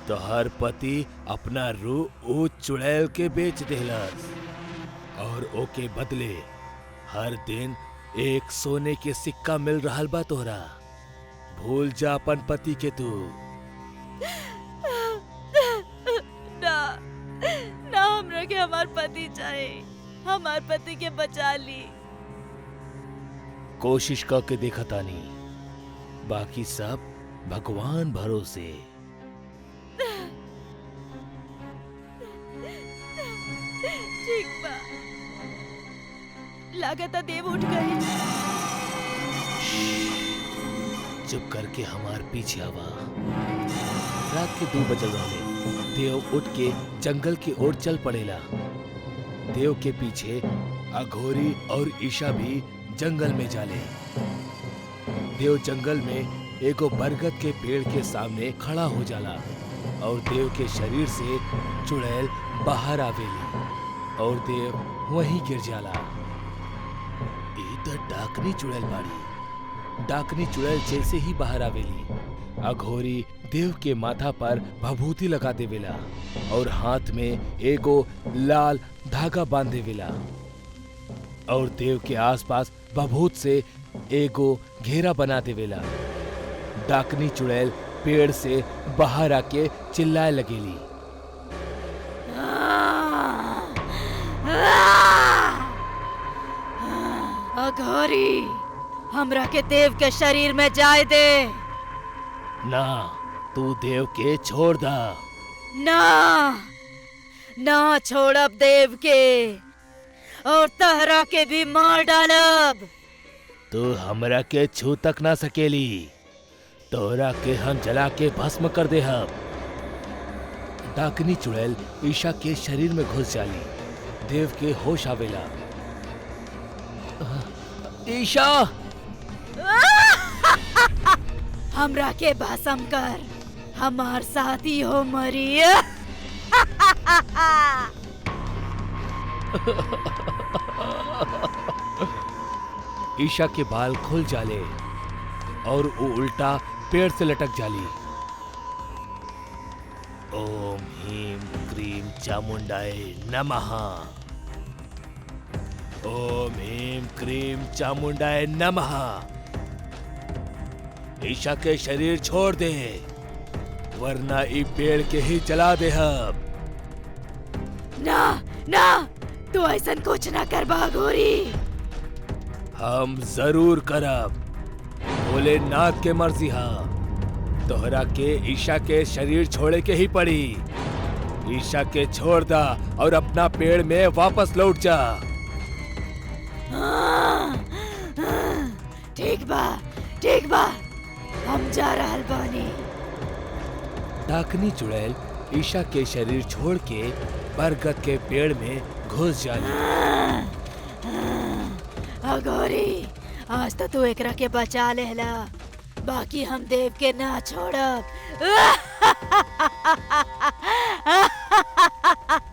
Speaker 5: तोहर पति अपना रूह ओ चुड़ैल के बेच देहलस और ओके बदले हर दिन एक सोने के सिक्का मिल रहा बा तोहरा। भूल जा अपन पति के तू।
Speaker 3: ना ना, हमरा के हमार पति चाहिए। हमार पति के बचा ली।
Speaker 5: कोशिश करके देखा तानी, बाकी सब भगवान भरोसे।
Speaker 3: ठीक बा। लागत देव उठ गए।
Speaker 5: चुप करके हमार पीछे आवा। रात के 2 बजल रहले। देव उठ के जंगल की ओर चल पड़ेला। देव के पीछे अघोरी और ईशा भी जंगल में जाले। देव जंगल में एगो बरगद के पेड़ के सामने खड़ा हो जाला और देव के शरीर से चुड़ैल बाहर आवेली और देव वहीं गिर जाला। ई तो डाकनी चुड़ैल बाड़ी। डाकनी चुड़ैल जैसे ही बाहर आवेली, अघोरी देव के माथा पर भभूति लगा देवेला और हाथ में एगो लाल धागा बांध देवेला। और देव के आसपास बभूत से एगो घेरा बना देवेला। डाकनी चुड़ैल पेड़ से बाहर आके चिल्लाए लगेली।
Speaker 2: अघोरी, हमरा के देव के शरीर में जाए दे।
Speaker 5: ना, तू देव के छोड़ दा।
Speaker 2: ना, ना छोड़ब देव के, और तहरा के भी मार डालब।
Speaker 5: तू हमरा के छू तक ना सकेली। तोहरा के हम जला के भस्म कर दे हम। डाकनी चुड़ैल ईशा के शरीर में घुस जाली। देव के होश आवेला। ईशा!
Speaker 2: हमरा के भस्म कर, हमार साथी हो मरी।
Speaker 5: ईशा के बाल खुल जाले और वो उल्टा पेड़ से लटक जाली। ओम ह्रीम क्रीम चामुंडाय नमः। ओम ह्रीम क्रीम चामुंडाय नमः। ईशा के शरीर छोड़ दे, वरना ई पेड़ के ही जला दे हम।
Speaker 2: ना, ना, तू ऐसा कुछ ना कर बाघोरी।
Speaker 5: हम जरूर करब। भोलेनाथ के मर्जी हा। तोहरा के ईशा के शरीर छोड़े के ही पड़ी। ईशा के छोड़ दा और अपना पेड़ में वापस लौट जा।
Speaker 2: ठीक बा, ठीक बा, हम जा रहल बानी।
Speaker 5: डाकनी चुड़ैल ईशा के शरीर छोड़ के बरगद के पेड़ में घुस जाली।
Speaker 2: अघोरी, आज तो तू एकरा के बचा लेला, बाकी हम देव के ना छोड़ब।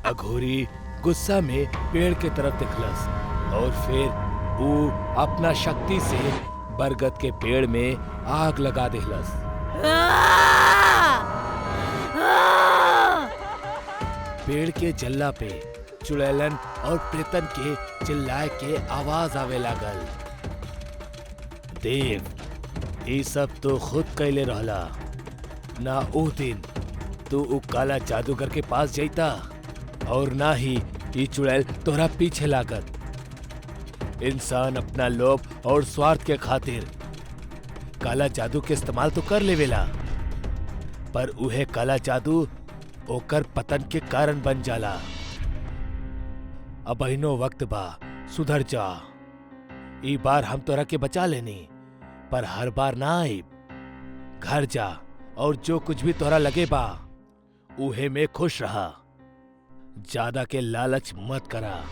Speaker 5: अघोरी गुस्सा में पेड़ के तरफ देखलस और फिर वो अपना शक्ति से बरगद के पेड़ में आग लगा देहलस। पेड़ के जल्ला पे चुड़ैलन और प्रेतन के चिल्लाए के आवाज आवे लागल। देव, ये सब तो खुद कैले रहला ना। ओ दिन तू उ काला जादूगर के पास जाइता और ना ही ये चुड़ैल तोहरा पीछे लागत। इंसान अपना लोभ और स्वार्थ के खातिर काला जादू के इस्तेमाल तो कर लेवेला, पर उहे काला जादू ओकर पतन के कारण बन जाला। अब अहिनो वक्त बा, सुधर जा। ई बार हम तोरा के बचा लेनी, पर हर बार ना आइब। घर जा और जो कुछ भी तोरा लगे बा उहे में खुश रहा। ज्यादा के लालच मत करा।